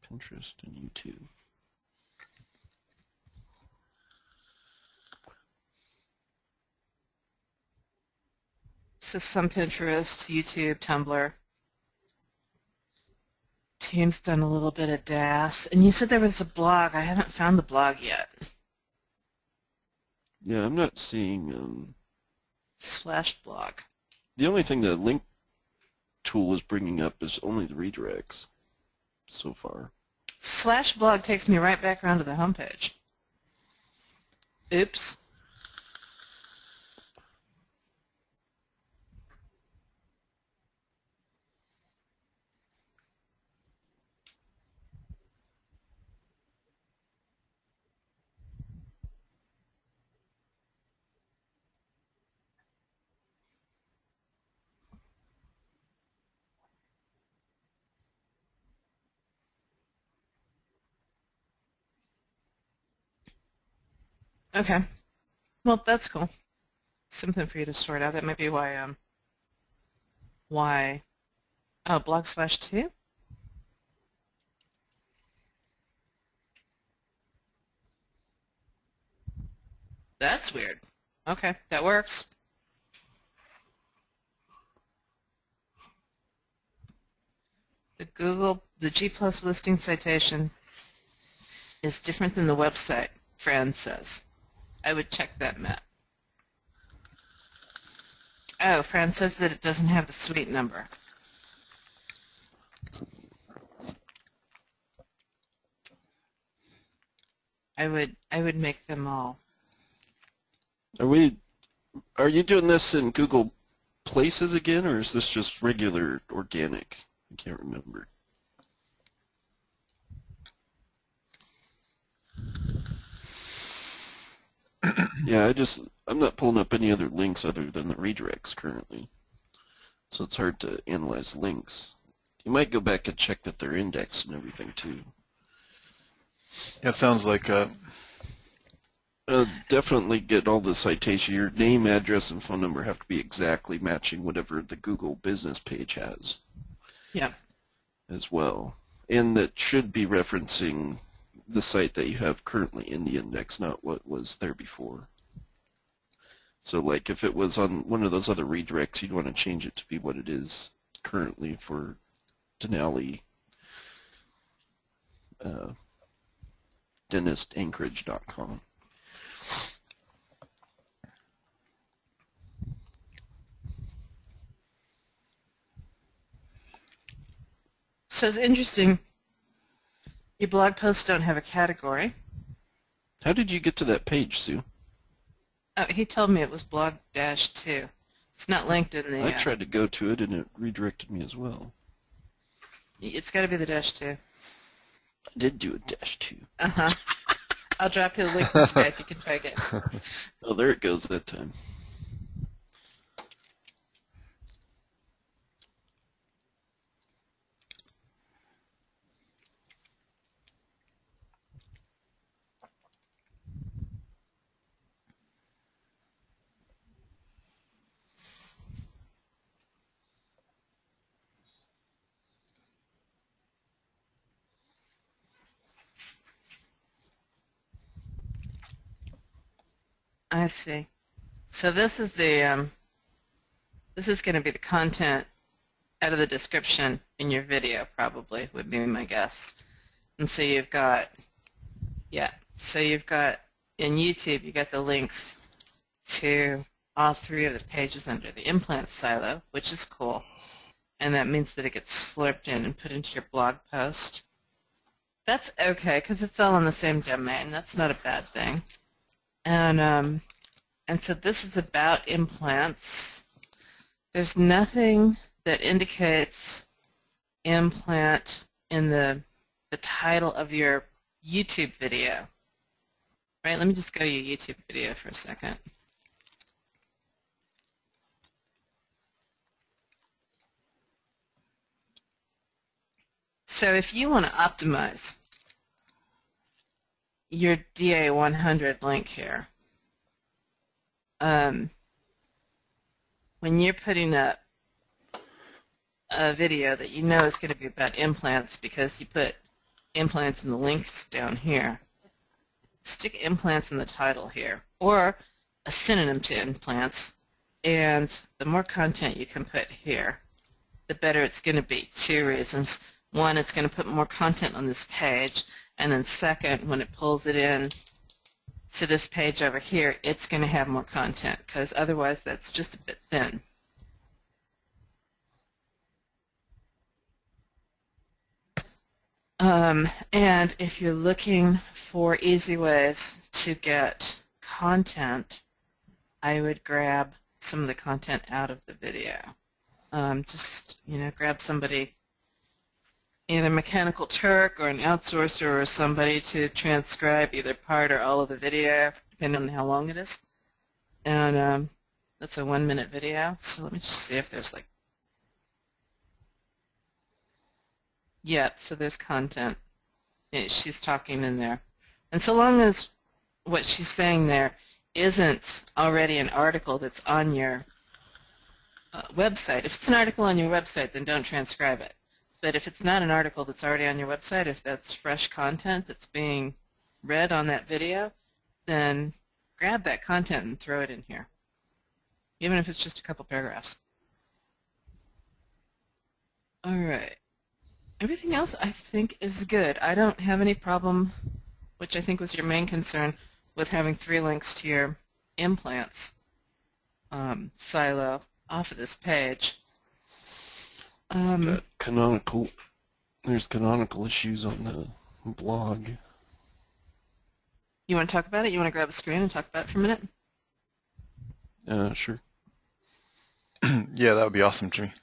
Pinterest and YouTube. So some Pinterest, YouTube, Tumblr. Team's done a little bit of DAS. And you said there was a blog. I haven't found the blog yet. Yeah, I'm not seeing... Slash blog. The only thing the link tool is bringing up is only the redirects so far. Slash blog takes me right back around to the homepage. Oops. Okay. Well, that's cool. Something for you to sort out. That might be why, oh, blog/2? That's weird. Okay, that works. The G+ listing citation is different than the website, Fran says. I would check that, Matt. Oh, Fran says that it doesn't have the suite number. I would make them all. Are you doing this in Google Places again, or is this just regular organic? I can't remember. Yeah, I'm not pulling up any other links other than the redirects currently. So it's hard to analyze links. You might go back and check that they're indexed and everything too. That sounds like definitely get all the citation. Your name, address, and phone number have to be exactly matching whatever the Google business page has. Yeah. As well. And that should be referencing the site that you have currently in the index, not what was there before. So like if it was on one of those other redirects, you'd want to change it to be what it is currently for Denali dentistanchorage.com. So it's interesting. Your blog posts don't have a category. How did you get to that page, Sue? Oh, he told me it was blog-2. It's not linked in the... I tried to go to it and it redirected me as well. It's got to be the -2. I did do a -2. Uh-huh. I'll drop you the link in Skype. You can try again. Oh, there it goes that time. I see. So this is the this is going to be the content out of the description in your video, probably, would be my guess. And so you've got, yeah, so you've got, in YouTube, you got the links to all three of the pages under the implant silo, which is cool. And that means that it gets slurped in and put into your blog post. That's okay, because it's all in the same domain. That's not a bad thing. And so this is about implants. There's nothing that indicates implant in the title of your YouTube video. Right, let me just go to your YouTube video for a second. So if you want to optimize your DA100 link here, when you're putting up a video that you know is going to be about implants because you put implants in the links down here, stick implants in the title here, or a synonym to implants, and the more content you can put here, the better it's going to be. Two reasons. One, it's going to put more content on this page, and then second, when it pulls it in to this page over here, it's going to have more content, because otherwise that's just a bit thin. And if you're looking for easy ways to get content, I would grab some of the content out of the video. Just, grab somebody, either Mechanical Turk or an outsourcer or somebody to transcribe either part or all of the video, depending on how long it is. And that's a 1-minute video. So let me just see if there's like, yep, so there's content. She's talking in there. And so long as what she's saying there isn't already an article that's on your website. If it's an article on your website, then don't transcribe it. But if it's not an article that's already on your website, if that's fresh content that's being read on that video, then grab that content and throw it in here, even if it's just a couple paragraphs. All right. Everything else I think is good. I don't have any problem, which I think was your main concern, with having 3 links to your implants silo off of this page. Got canonical. There's canonical issues on the blog. You want to talk about it? You want to grab a screen and talk about it for a minute? Sure. Yeah, that would be awesome, Jimmy.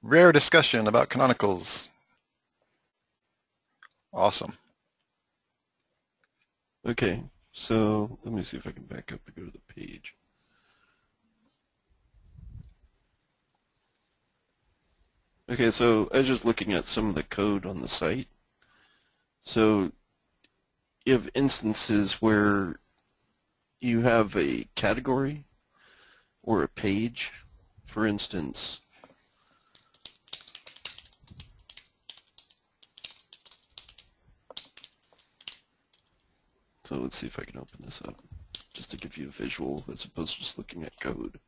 Rare discussion about canonicals. Awesome. Okay, so let me see if I can back up and go to the page. Okay, so I was just looking at some of the code on the site. So you have instances where you have a category or a page. For instance, so let's see if I can open this up just to give you a visual as opposed to just looking at code.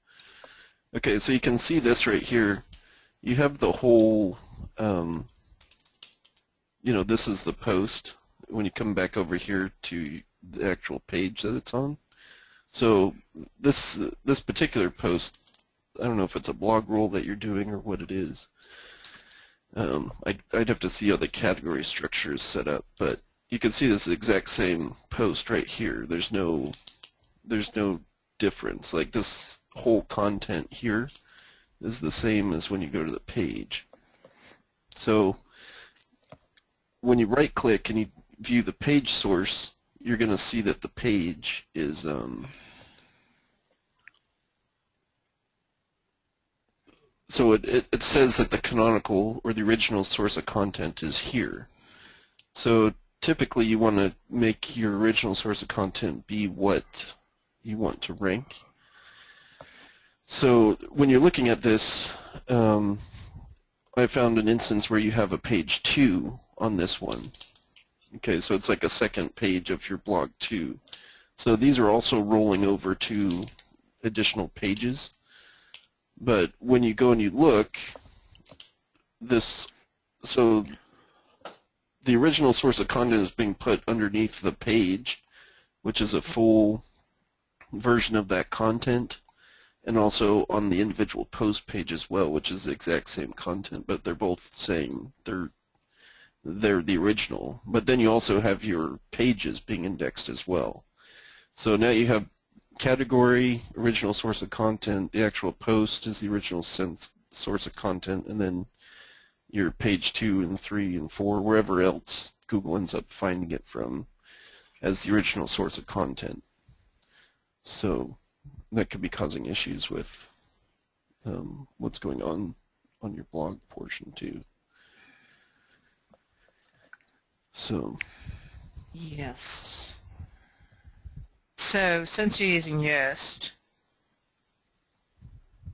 Okay, so you can see this right here. You have the whole, this is the post when you come back over here to the actual page that it's on. So this particular post, I don't know if it's a blog roll that you're doing or what it is. I'd have to see how the category structure is set up, but you can see this exact same post right here. There's no difference. Like this whole content here is the same as when you go to the page. So when you right click and you view the page source, you're going to see that the page is so it says that the canonical or the original source of content is here. So typically you want to make your original source of content be what you want to rank. So when you're looking at this, I found an instance where you have a page 2 on this one. Okay, so it's like a second page of your blog too. So these are also rolling over to additional pages. But when you go and you look, so the original source of content is being put underneath the page, which is a full version of that content, and also on the individual post page as well, which is the exact same content, but they're both saying they're the original. But then you also have your pages being indexed as well. So now you have category, original source of content, the actual post is the original source of content, and then your page 2 and 3 and 4, wherever else Google ends up finding it from, as the original source of content. So that could be causing issues with what's going on your blog portion too. So yes. So since you're using Yoast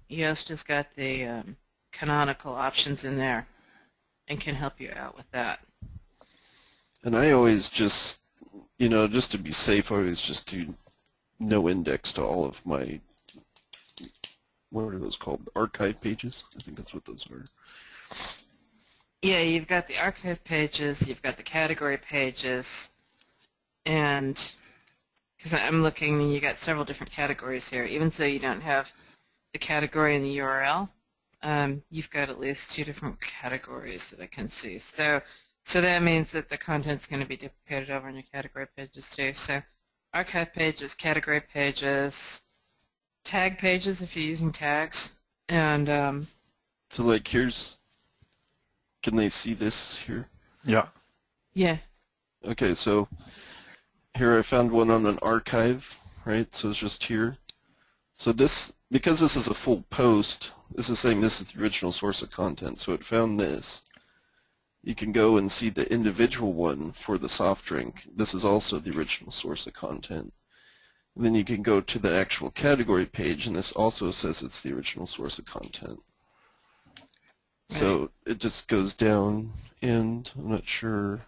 has got the canonical options in there and can help you out with that. And I always just, just to be safe, I always just do no index to all of my, what are those called, archive pages? I think that's what those are. Yeah, you've got the archive pages, you've got the category pages, and because I'm looking and you got several different categories here, even though you don't have the category and the URL, you've got at least 2 different categories that I can see. So that means that the content's going to be duplicated over on your category pages too. So archive pages, category pages, tag pages if you're using tags, and so like can they see this here? Yeah. yeah. Okay, so here I found one on an archive, right? So it's just here. So this, because this is a full post, this is saying this is the original source of content. So it found this. You can go and see the individual one for the soft drink. This is also the original source of content. And then you can go to the actual category page, and this also says it's the original source of content. Right. So it just goes down, and I'm not sure.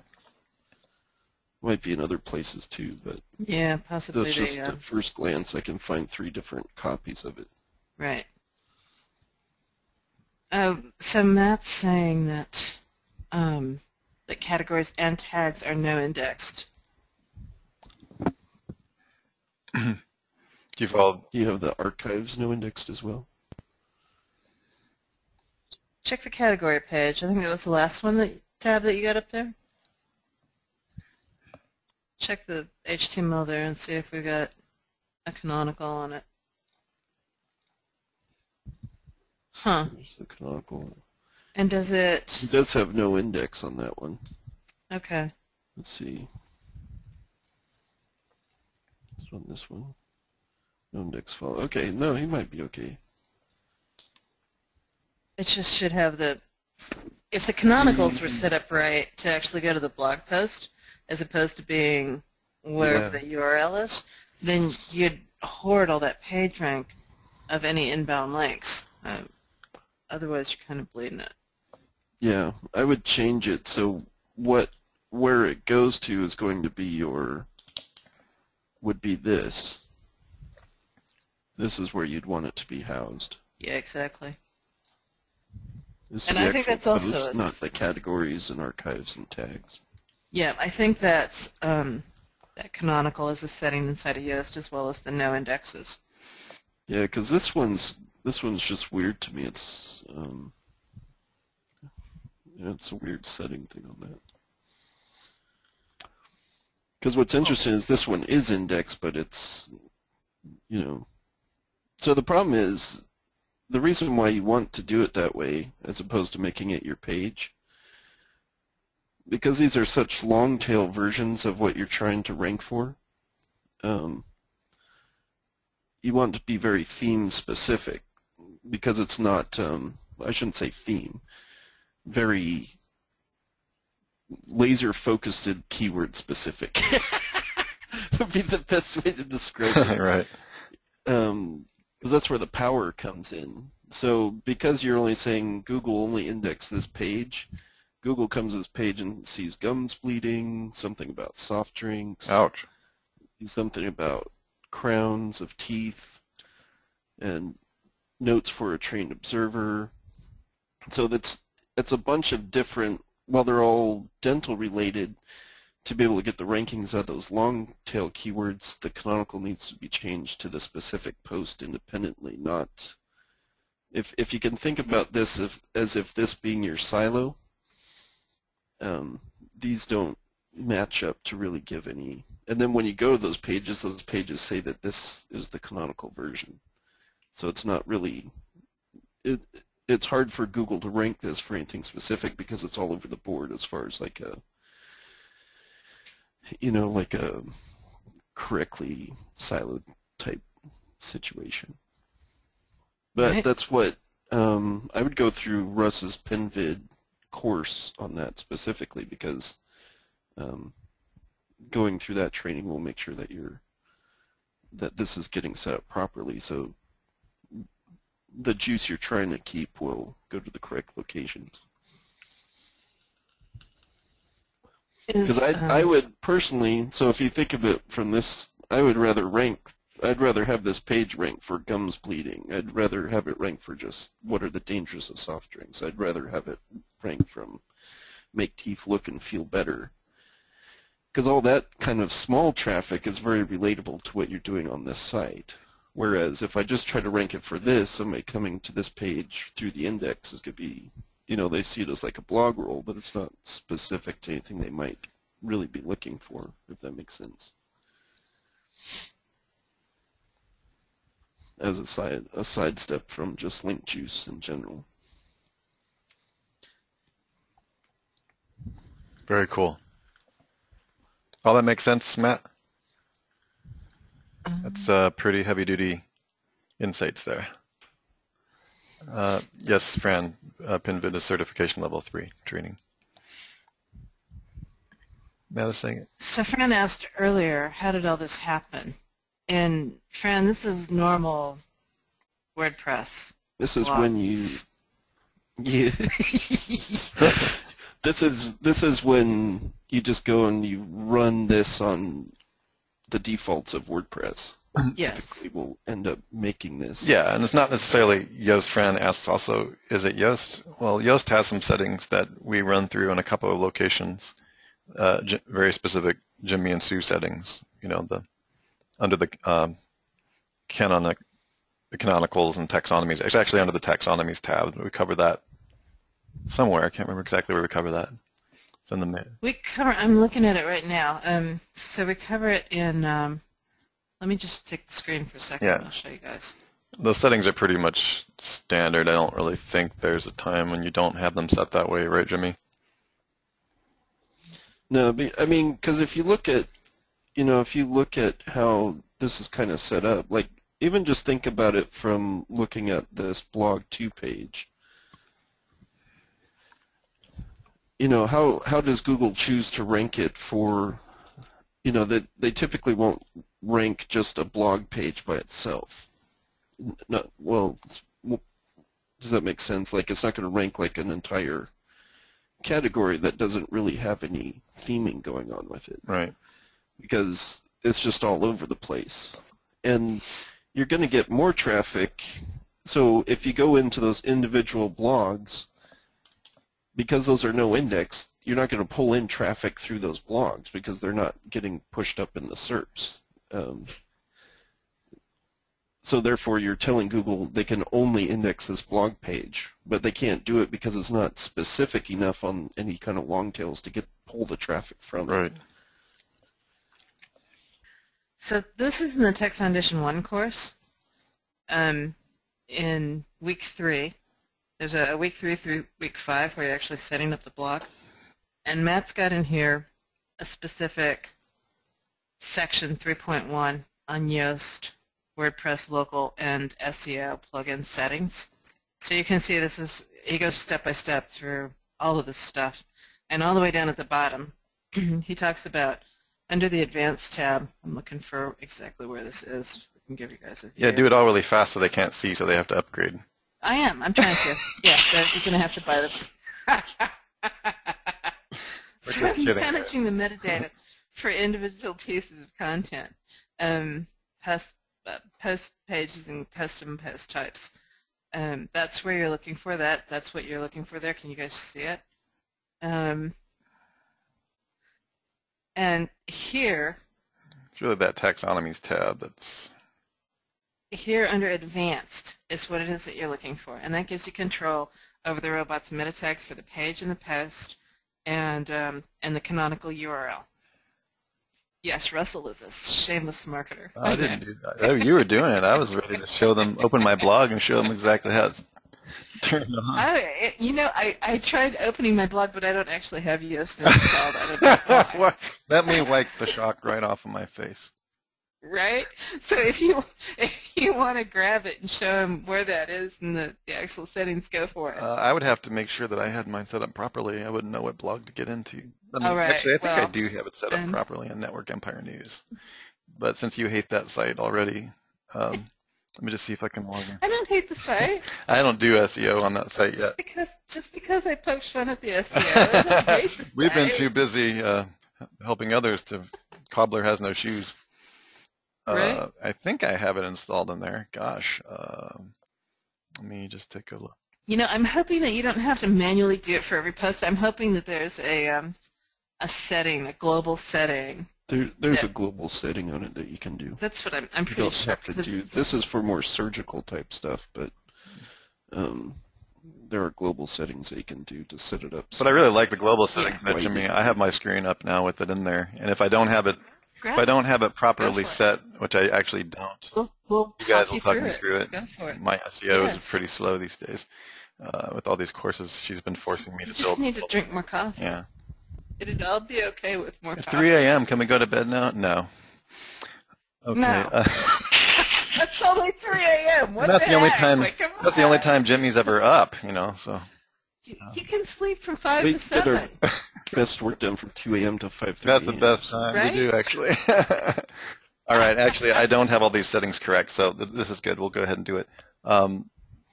Might be in other places too, but Yeah, possibly. that's just at first glance I can find 3 different copies of it. Right. So Matt's saying that that categories and tags are no indexed. Do you have the archives no indexed as well? Check the category page. I think that was the last tab that you got up there. Check the HTML there and see if we got a canonical on it. Huh. There's the canonical. And does it... It does have no index on that one. Okay. Let's see. It's on this one. No index file. Okay, no, he might be okay. It just should have the... If the canonicals were set up right to actually go to the blog post, as opposed to being wherever the URL is, then you'd hoard all that page rank of any inbound links. Otherwise, you're kind of bleeding it. Yeah, I would change it so where it goes to is going to be would be this. This is where you'd want it to be housed. Yeah, exactly. This is And the I think actual that's also post, not the categories and archives and tags. Yeah, I think that's that canonical is a setting inside of Yoast as well as the no indexes. Yeah, because this one's just weird to me. It's it's a weird setting thing on that. Because what's interesting is this one is indexed, but it's So the problem is the reason why you want to do it that way, as opposed to making it your page, because these are such long tail versions of what you're trying to rank for. You want to be very theme specific, because it's not, I shouldn't say theme, very laser focused keyword specific would be the best way to describe it. Right. Because that's where the power comes in. So because you're only saying Google only index this page, Google comes to this page and sees gums bleeding, something about soft drinks, Ouch. something about crowns of teeth, and notes for a trained observer. So it's a bunch of different, while they're all dental related, to be able to get the rankings of those long tail keywords, the canonical needs to be changed to the specific post independently, not, if you can think about this as if this being your silo, these don't match up to really give any. And then when you go to those pages say that this is the canonical version. So it's not really, it's hard for Google to rank this for anything specific because it's all over the board as far as like a, like a correctly siloed type situation. But Right. that's what, I would go through Russ's PinVid course on that specifically because going through that training will make sure that that this is getting set up properly, so the juice you're trying to keep will go to the correct locations. Because I would personally, so if you think of it from this, I'd rather have this page rank for gums bleeding. I'd rather have it rank for just what are the dangers of soft drinks. I'd rather have it rank from make teeth look and feel better. Because all that kind of small traffic is very relatable to what you're doing on this site. Whereas if I just try to rank it for this, somebody coming to this page through the index is going to be, they see it as like a blog roll, but it's not specific to anything they might really be looking for, if that makes sense. As a sidestep from just link juice in general. Very cool. All that makes sense, Matt? That's pretty heavy-duty insights there. Yes, Fran, PinVid is certification level 3 training. Matt is saying it. So Fran asked earlier, how did all this happen? And Fran, this is normal WordPress. This is blogs. when you this is when you just go and you run this on the defaults of WordPress. Yes. Typically will end up making this. Yeah, and it's not necessarily Yoast. Fran asks also, is it Yoast? Well, Yoast has some settings that we run through in a couple of locations, very specific Jimmy and Sue settings, under the canonicals and taxonomies. It's actually under the taxonomies tab. We cover that somewhere. I can't remember exactly where we cover that. It's in the I'm looking at it right now. So we cover it in, let me just take the screen for a second Yeah. and I'll show you guys. Those settings are pretty much standard. I don't really think there's a time when you don't have them set that way, right, Jimmy? No, I mean, because if you look at, how this is kind of set up, like even just think about it from looking at this blog 2 page. How does Google choose to rank it for, that they typically won't rank just a blog page by itself. Does that make sense? Like it's not going to rank like an entire category that doesn't really have any theming going on with it. Right. Because it's just all over the place. And you're going to get more traffic. So if you go into those individual blogs, because those are no indexed, you're not going to pull in traffic through those blogs because they're not getting pushed up in the SERPs. So therefore you're telling Google they can only index this blog page, but they can't do it because it's not specific enough on any kind of long tails to pull the traffic from it. Right. So this is in the Tech Foundation 1 course. In week 3, there's a week 3 through week 5 where you're actually setting up the blog. And Matt's got in here a specific section 3.1 on Yoast, WordPress local, and SEO plugin settings. So you can see he goes step by step through all of this stuff. And all the way down at the bottom, he talks about under the Advanced tab, I'm looking for exactly where this is. I can give you guys a view. Yeah, do it all really fast so they can't see, so they have to upgrade. I'm trying to. Yeah, you're going to have to buy them. just I'm kidding. managing the metadata for individual pieces of content, post pages and custom post types. That's where you're looking for that. That's what you're looking for there. Can you guys see it? And here, It's really that taxonomies tab that's... here under Advanced is what it is that you're looking for, and that gives you control over the robot's meta tag for the page and the post, and the canonical URL. Yes, Russell is a shameless marketer. I didn't do that. Oh, you were doing it. I was ready to show them, open my blog and show them exactly how it's turned on. I tried opening my blog, but I don't actually have Yoast installed. I don't know why. That may wipe the shock right off of my face. Right? So if you want to grab it and show them where that is in the actual settings, go for it. I would have to make sure that I had mine set up properly. I wouldn't know what blog to get into. I mean, All right. Actually, I think well, I do have it set up properly in Network Empire News. But since you hate that site already, let me just see if I can log in. I don't hate the site. I don't do SEO on that site yet. Just because I poke fun at the SEO, I don't hate the We've been site. too busy helping others to cobbler has no shoes. Right? I think I have it installed in there. Gosh, let me just take a look. I'm hoping that you don't have to manually do it for every post. I'm hoping that there's a setting, a global setting. There's a global setting on it that you can do. That's what I'm You pretty don't sure. have to do. This is for more surgical type stuff, but there are global settings that you can do to set it up. But I really like the global settings, Yeah. Jimmy. I have my screen up now with it in there, and if I don't have it, properly set, which I actually don't, We'll you guys talk will talk me through it. Go for it. My SEO Yes. is pretty slow these days. With all these courses she's been forcing me to You just build. need to drink more coffee. Yeah. It'd all be okay with more It's coffee. 3 a.m. Can we go to bed now? No. Okay. No. That's only 3 a.m. What That's the only heck? time. Like, come That's the only on. time Jimmy's ever up. So. You can sleep from 5 We to get our 7. best work done from 2 a.m. to 5:30. That's the best time Right? we do, actually. All right. Actually, I don't have all these settings correct, so this is good. We'll go ahead and do it.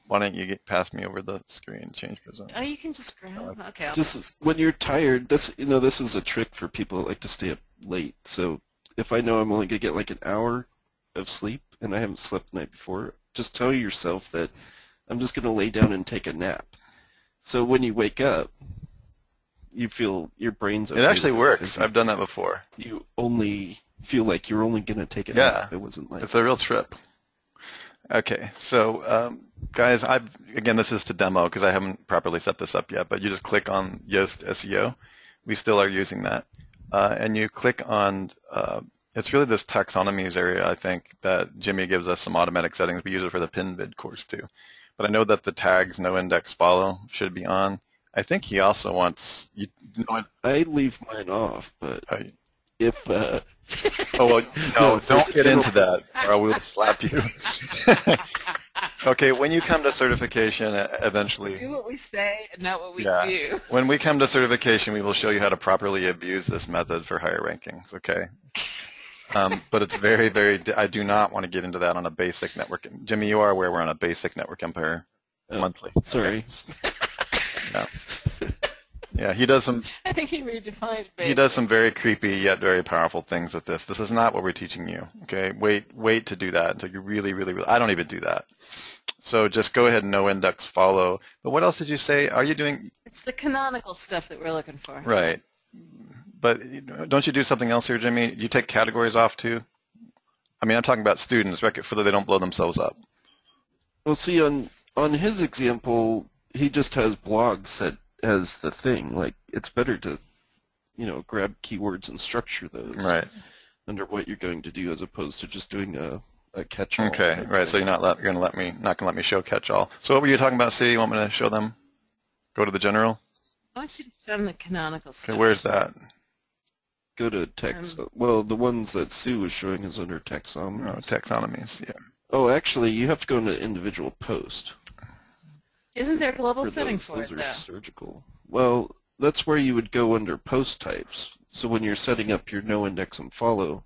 Why don't you pass me over the screen, change present? Oh, you can just grab. Okay. Just when you're tired, this is a trick for people that like to stay up late. So if I know I'm only gonna get like an hour of sleep and I haven't slept the night before, just tell yourself that I'm just gonna lay down and take a nap. So when you wake up, you feel your brain's okay. It actually with works. I've done that before. You only feel like you're only gonna take a Yeah. nap. It wasn't like It's a real trip. Okay, so guys, again, this is to demo because I haven't properly set this up yet, but you just click on Yoast SEO. We still are using that. And you click on, it's really this taxonomies area, I think, that Jimmy gives us some automatic settings. We use it for the pin bid course too. But I know that the tags no index follow should be on. I think he also wants, I leave mine off, but if oh, well, no, don't get into that, or I will slap you. Okay, when you come to certification, eventually... Do what we say and not what we Yeah. do. When we come to certification, we will show you how to properly abuse this method for higher rankings, okay? But it's very, very... I do not want to get into that on a basic network. Jimmy, you are aware we're on a basic network empire monthly. Sorry. Yeah. Yeah, he does some... I think he redefined basic. He does some very creepy yet very powerful things with this. This is not what we're teaching you, okay? Wait to do that until you really, really, really... I don't even do that. So just go ahead and no index follow. But what else did you say? Are you doing... It's the canonical stuff that we're looking for. Right. But don't you do something else here, Jimmy? Do you take categories off too? I mean, I'm talking about students, right, so that they don't blow themselves up. Well, see, on his example, he just has blogs set as the thing. Like, it's better to, grab keywords and structure those Right. under what you're going to do, as opposed to just doing a catch-all. Okay, right. So you're not going to let me show catch-all. So what were you talking about, C? You want me to show them? Go to the general? I want you to show them the canonical stuff. Okay, where's that? Go to text. Well, the ones that Sue was showing is under taxonomy. Oh, taxonomies, yeah. Oh, actually, you have to go into individual post. Isn't there a global setting those. for it, Those though? are surgical. Well, that's where you would go under post types. So when you're setting up your no index and follow,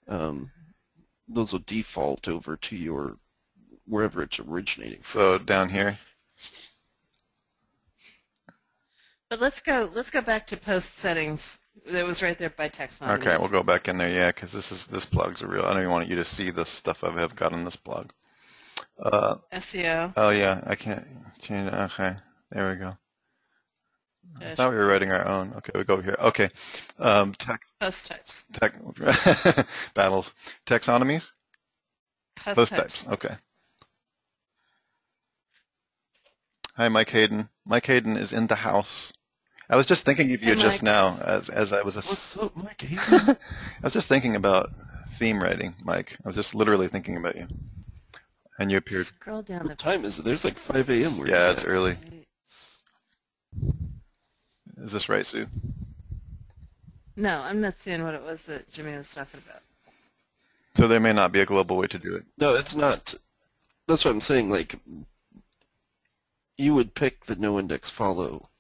those will default over to your wherever it's originating from. So down here? But let's go back to post settings. That was right there by taxonomy. Okay, we'll go back in there, yeah, because this blog's a real. I don't even want you to see the stuff I have got on this blog. SEO. Oh yeah, I can't change it. Okay, there we go. I thought we were writing our own. Okay, we go over here. Okay, Post types. Battles. Taxonomies? Post types. Okay. Hi, Mike Hayden. Mike Hayden is in the house. I was just thinking of you just now as I was. What's up, Mike Hayden? I was just thinking about theme writing, Mike. I was just literally thinking about you, and you appeared. Scroll down. What time is it? There's like 5 a.m. where Yeah, it's early. Is this right, Sue? No, I'm not seeing what it was that Jimmy was talking about. So there may not be a global way to do it. No, it's not. That's what I'm saying. Like, you would pick the no index follow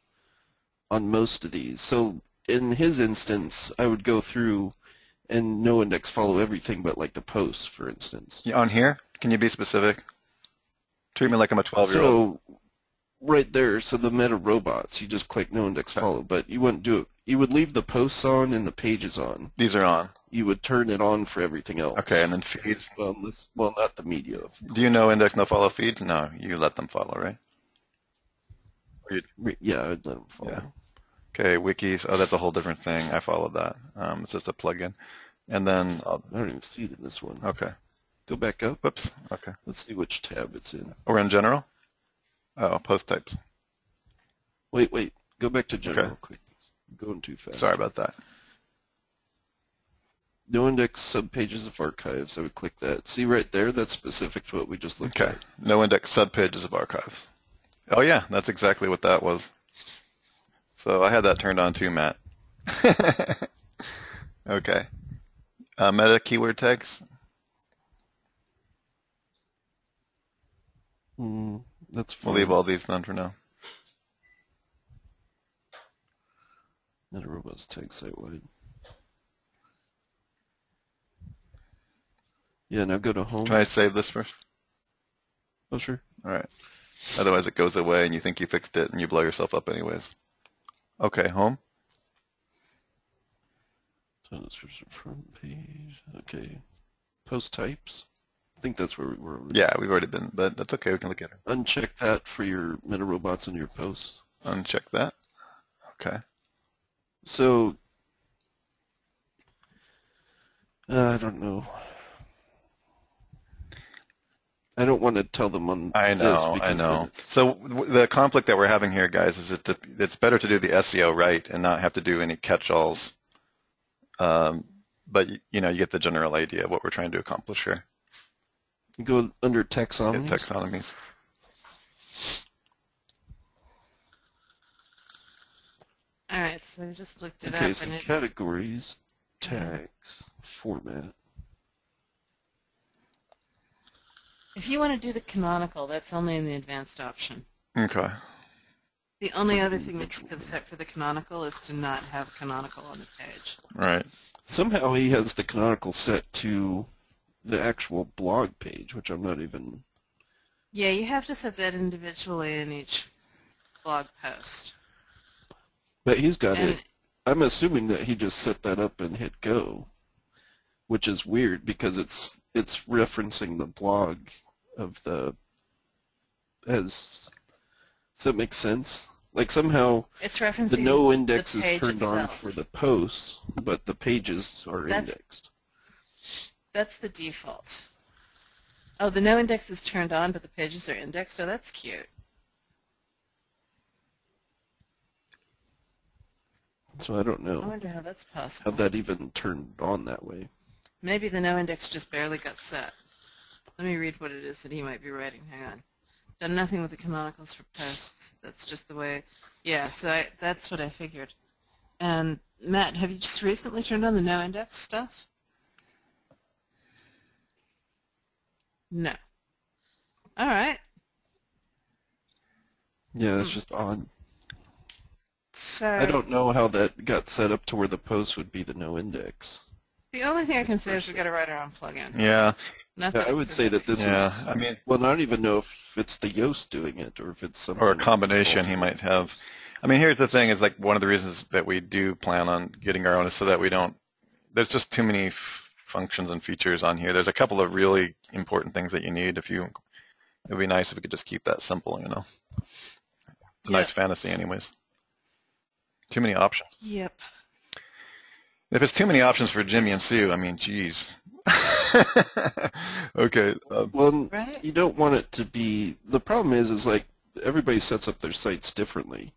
on most of these. So in his instance, I would go through and no index follow everything but like the posts, for instance. On here? Can you be specific? Treat me like I'm a 12-year-old. So right there, so the meta robots, you just click no index follow, but you wouldn't do it. You would leave the posts on and the pages on. These are on. You would turn it on for everything else. Okay, and then feeds. Well, not the media. Do you know index no follow feeds? No, you let them follow, right? Yeah, I'd let them follow. Yeah. Okay, wikis. Oh, that's a whole different thing. I followed that. It's just a plugin. And then I don't even see it in this one. Okay. Go back up. Whoops. Okay. Let's see which tab it's in. We're in general? Oh, post types. Wait. Go back to general Okay. quick. I'm going too fast. Sorry about that. No index subpages of archives. I would click that. See right there? That's specific to what we just looked Okay. at. No index subpages of archives. Oh yeah, that's exactly what that was. So I had that turned on too, Matt. Okay. Meta keyword tags. That's fine. We'll leave all these done for now. Meta robots tag site wide. Yeah, now go to home. Can I save this first? Oh, sure. All right. Otherwise it goes away and you think you fixed it and you blow yourself up anyways. Okay, home. So this was the front page. Okay. Post types. I think that's where we were. Yeah, we've already been, but that's okay. We can look at it. Uncheck that for your meta robots and your posts. Uncheck that. Okay. So, I don't know. I don't want to tell them on I know. So the conflict that we're having here, guys, is that it's better to do the SEO right and not have to do any catch-alls. But you get the general idea of what we're trying to accomplish here. Go under taxonomies. Taxonomies. All right, so I just looked it up. Okay, so categories, tags, format. If you want to do the canonical, that's only in the advanced option. Okay. The only other thing that you can set for the canonical is to not have canonical on the page. Right. Somehow he has the canonical set to the actual blog page, which I'm not even... Yeah, you have to set that individually in each blog post. But he's got it. I'm assuming that he just set that up and hit go, which is weird because it's referencing the blog of the... Does that make sense? Like somehow it's referencing the no index the is page turned on itself. for the posts, but the pages are indexed. That's the default. Oh, the no index is turned on, but the pages are indexed? Oh, that's cute. So I don't know I wonder how that's possible. how that even turned on that way. Maybe the no index just barely got set. Let me read what it is that he might be writing. Hang on. Done nothing with the canonicals for posts. That's just the way. Yeah, so that's what I figured. And Matt, have you just recently turned on the no index stuff? No. All right. Yeah, that's just odd. So I don't know how that got set up to where the post would be the no index. the only thing I can say is we got to write our own plugin. Yeah. Not Yeah, that I it's would say that this Yeah. is... I mean, Well, I don't even know if it's the Yoast doing it or if it's something... or a combination he might have. I mean, here's the thing: is like one of the reasons that we do plan on getting our own is so that we don't. There's just too many functions and features on here. There's a couple of really important things that you need. It'd be nice if we could just keep that simple. You know, it's a nice fantasy, anyways. Too many options. Yep. If it's too many options for Jimmy and Sue, I mean, geez. Okay. Well, Right. you don't want it to be. The problem is like everybody sets up their sites differently,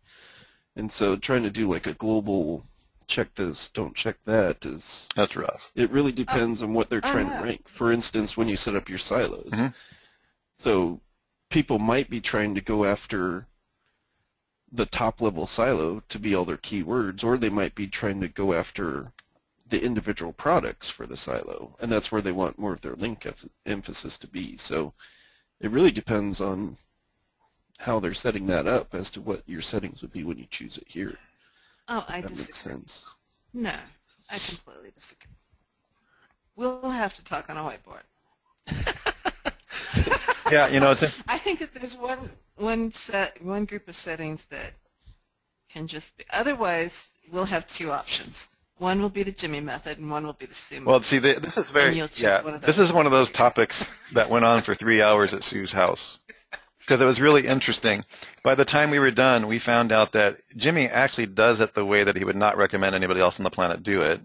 and so trying to do like a global check this, don't check that is. That's rough. It really depends on what they're trying no. to rank. For instance, when you set up your silos, Mhm. so people might be trying to go after the top level silo to be all their keywords, or they might be trying to go after the individual products for the silo, and that's where they want more of their link emphasis to be. So it really depends on how they're setting that up as to what your settings would be when you choose it here. Oh, I That makes disagree. sense. No, I completely disagree. We'll have to talk on a whiteboard. Yeah, you know, I think that there's one group of settings that can just be. Otherwise, we'll have two options. One will be the Jimmy method, and one will be the Sue method. well, see, this is And you'll choose one of this those. is one of those topics that went on for 3 hours at Sue's house because it was really interesting. By the time we were done, we found out that Jimmy actually does it the way that he would not recommend anybody else on the planet do it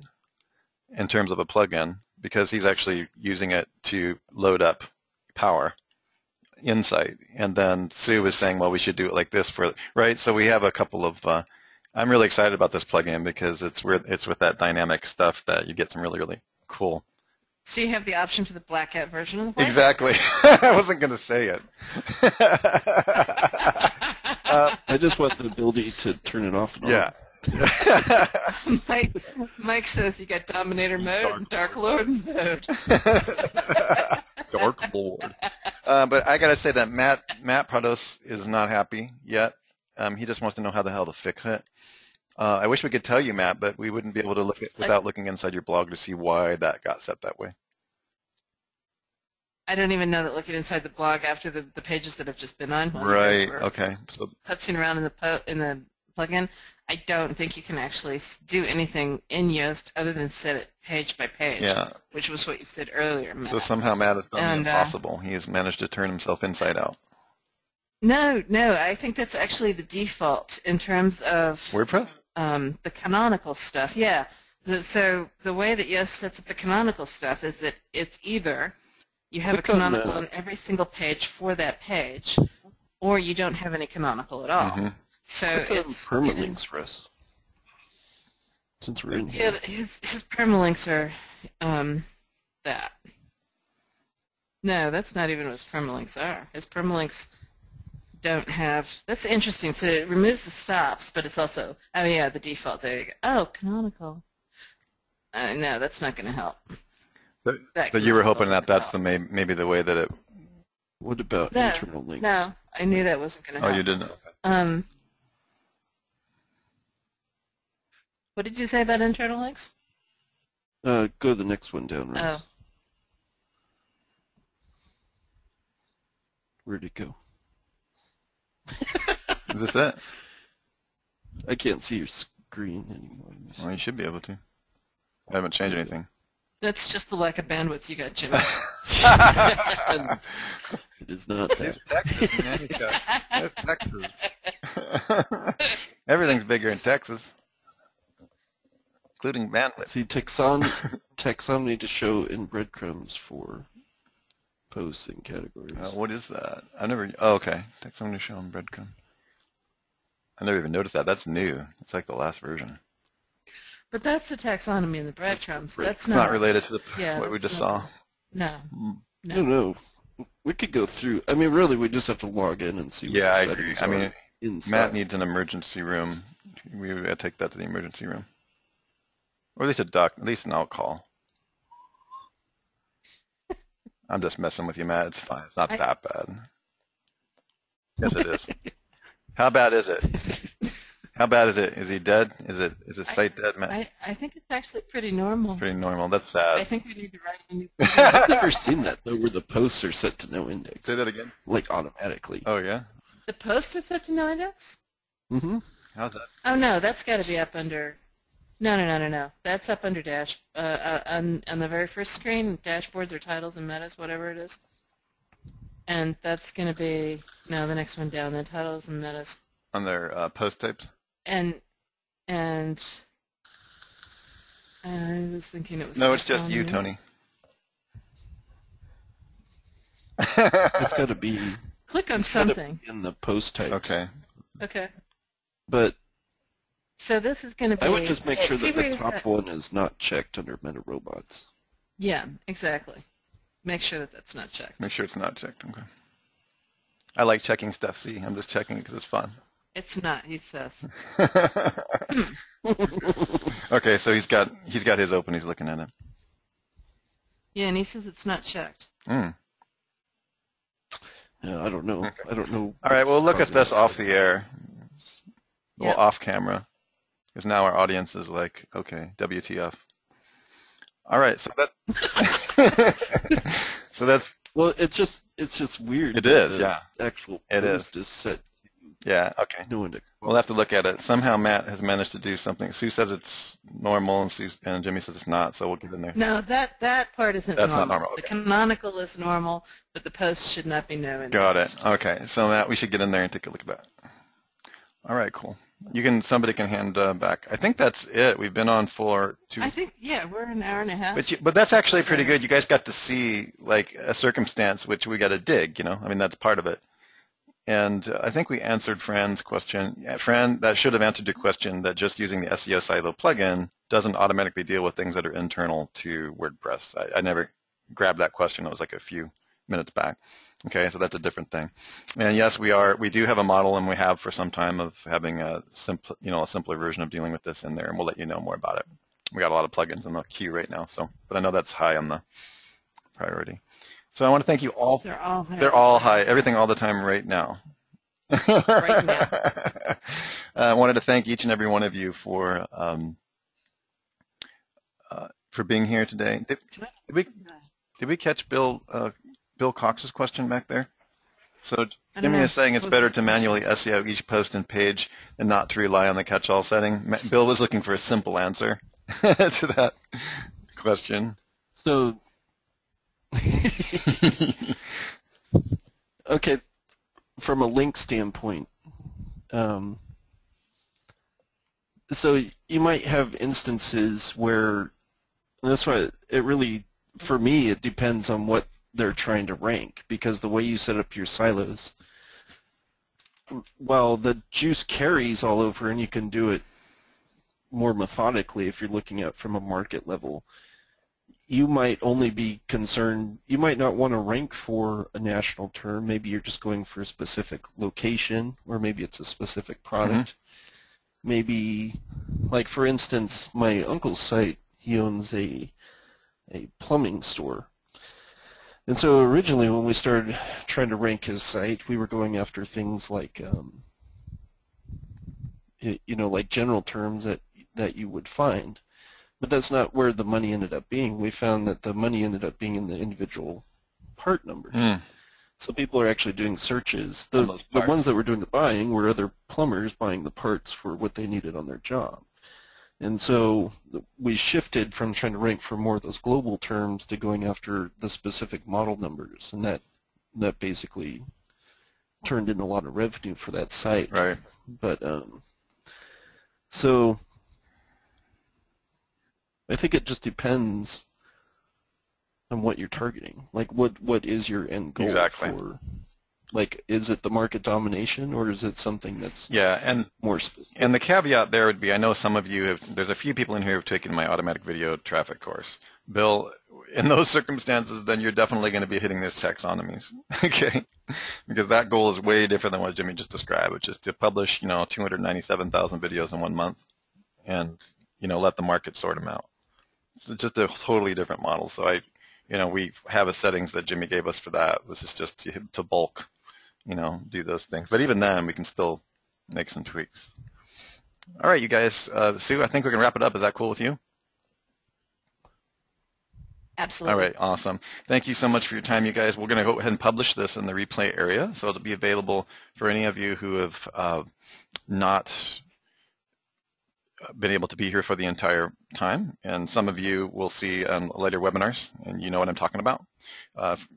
in terms of a plugin, because he's actually using it to load up Power Insight, and then Sue was saying, well, we should do it like this right. So we have a couple of. I'm really excited about this plugin because it's with that dynamic stuff that you get some really, really cool. So you have the option for the blackout version of the whiteboard? Exactly. I wasn't going to say it. I just want the ability to turn it off and Yeah. on. Mike says you got Dominator mode and Dark Lord mode. Dark Lord. But I got to say that Matt Prados is not happy yet. He just wants to know how the hell to fix it. I wish we could tell you, Matt, but we wouldn't be able to look at without looking inside your blog to see why that got set that way. I don't even know that looking inside the blog after the pages that have just been on. Right. Okay. So Putzing around in the plugin, I don't think you can actually do anything in Yoast other than set it page by page. yeah. Which was what you said earlier, Matt. So somehow Matt has done And, the impossible. He has managed to turn himself inside out. No, I think that's actually the default in terms of WordPress? the canonical stuff. Yeah. So the way that Yoast sets up the canonical stuff is that it's either you have a Click on canonical the- on every single page for that page, or you don't have any canonical at all. Mhm. So Click on it's permalinks for us, since we're in Yeah, here. his permalinks are that. No, that's not even what his permalinks are. His permalinks don't have. That's interesting. So it removes the stops, but it's also the default. There you go. Oh, canonical. No, that's not going to help. But That you were canonical hoping that doesn't that's help. maybe the way that it. What about No, internal links? No, I knew that wasn't going to Oh, help. you didn't. What did you say about internal links? Go to the next one down, Russ. Oh. Where'd it go? Is this it? I can't see your screen anymore. Let me see. Well, you should be able to. I haven't changed anything. That's just the lack of bandwidth you got, Jimmy. It is not that. Texas, man. It's Texas. Everything's bigger in Texas, including bandwidth. See, taxonomy to show in breadcrumbs for posts and categories. What is that? I never. Oh, okay. Taxonomy to show in breadcrumb. I never even noticed that. That's new. It's like the last version. But that's the taxonomy in the breadcrumbs. That's It's not related to what we that's just not- saw. No. No. We could go through. I mean, really, we just have to log in and see what Yeah, I the agree. settings I mean, are inside. Matt needs an emergency room. We gotta take that to the emergency room, or at least at least an out call. I'm just messing with you, Matt. It's fine. It's not that bad. Yes, it is. How bad is it? How bad is it? Is he dead? Is his site dead, Matt? I think it's actually pretty normal. Pretty normal. That's I sad. think we need to write a new. I've never seen that though, where the posts are set to no index, Say that again. like automatically. Oh yeah. The post is set to no index? Mm-hmm. How's that? Oh no, that's got to be up under. No. That's up under dash. On the very first screen, dashboards or titles and metas, whatever it is. And that's going to be no, the next one down. The titles and metas. On their post types. And I was thinking it was. No, it's just you, Tony. It's got to be. Click on something. In the post types. Okay. Okay. But so this is going to be. I would just make sure that the top one is not checked under meta robots. Yeah, exactly. Make sure that that's not checked. Make sure it's not checked. Okay. I like checking stuff. See, I'm just checking it because it's fun. It's not. He says. Okay, so he's got his open. He's looking at it. Yeah, and he says it's not checked. Mm. Yeah, I don't know. I don't know. All right, we'll look at this off the air. Well, Yep. off camera, because now our audience is like, okay, WTF. All right, so that, so that's. Well, it's just weird. It is, yeah. Actual It post is set. Yeah, okay. No index. We'll have to look at it. Somehow Matt has managed to do something. Sue says it's normal, and Jimmy says it's not, so we'll get in there. No, that part isn't That's normal. not normal, The okay. canonical is normal, but the post should not be no index. Got it. Okay, so Matt, we should get in there and take a look at that. All right, cool. Somebody can hand back. I think that's it. We've been on for two. I think, yeah, we're an hour and a half. But that's actually pretty good. You guys got to see like a circumstance which we got to dig. I mean, that's part of it. And I think we answered Fran's question. Yeah, Fran, that should have answered your question that just using the SEO Silo plugin doesn't automatically deal with things that are internal to WordPress. I never grabbed that question. It was like a few minutes back. Okay, so that's a different thing. And yes, we do have a model, and we have for some time, of having a simpler version of dealing with this in there, and we'll let you know more about it. We got a lot of plugins in the queue right now, but I know that's high on the priority. So I want to thank you all. They're all high. They're all high. Everything all the time right now. Right now. I wanted to thank each and every one of you for being here today. Did we catch Bill Cox's question back there? So Jimmy is saying it's better to manually SEO each post and page and not to rely on the catch-all setting. Bill was looking for a simple answer to that question. So, okay, from a link standpoint, so you might have instances where, that's why it really, for me, it depends on what they're trying to rank, because the way you set up your silos, while the juice carries all over and you can do it more methodically if you're looking at from a market level, you might only be concerned, you might not want to rank for a national term. Maybe you're just going for a specific location, or maybe it's a specific product. Mm-hmm. Maybe, like for instance, my uncle's site, he owns a plumbing store. And so originally when we started trying to rank his site, we were going after things like, like general terms that you would find. But that's not where the money ended up being. We found that the money ended up being in the individual part numbers. Mm. So people are actually doing searches. The ones that were doing the buying were other plumbers buying the parts for what they needed on their job. And so we shifted from trying to rank for more of those global terms to going after the specific model numbers, and that basically turned in a lot of revenue for that site. Right. But so I think it just depends on what you're targeting. Like, what is your end goal? Exactly. For? Like, is it the market domination, or is it something that's more specific? And the caveat there would be, I know some of you there's a few people in here who have taken my automatic video traffic course. Bill, in those circumstances, then you're definitely going to be hitting this taxonomies, okay? Because that goal is way different than what Jimmy just described, which is to publish, 297,000 videos in 1 month and, let the market sort them out. It's just a totally different model. So we have a settings that Jimmy gave us for that. This is just to bulk, do those things. But even then, we can still make some tweaks. All right, you guys. Sue, I think we can wrap it up. Is that cool with you? Absolutely. All right, awesome. Thank you so much for your time, you guys. We're going to go ahead and publish this in the replay area, so it'll be available for any of you who have not been able to be here for the entire time, and some of you will see later webinars, and you know what I'm talking about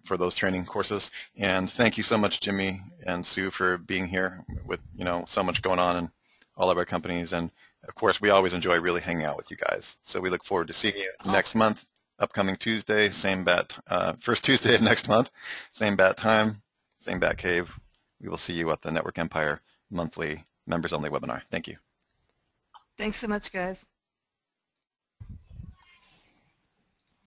for those training courses. And thank you so much, Jimmy and Sue, for being here with so much going on in all of our companies. And of course, we always enjoy really hanging out with you guys. So we look forward to seeing you next month, upcoming Tuesday, same bat, first Tuesday of next month, same bat time, same bat cave. We will see you at the Network Empire monthly members only webinar. Thank you. Thanks so much, guys.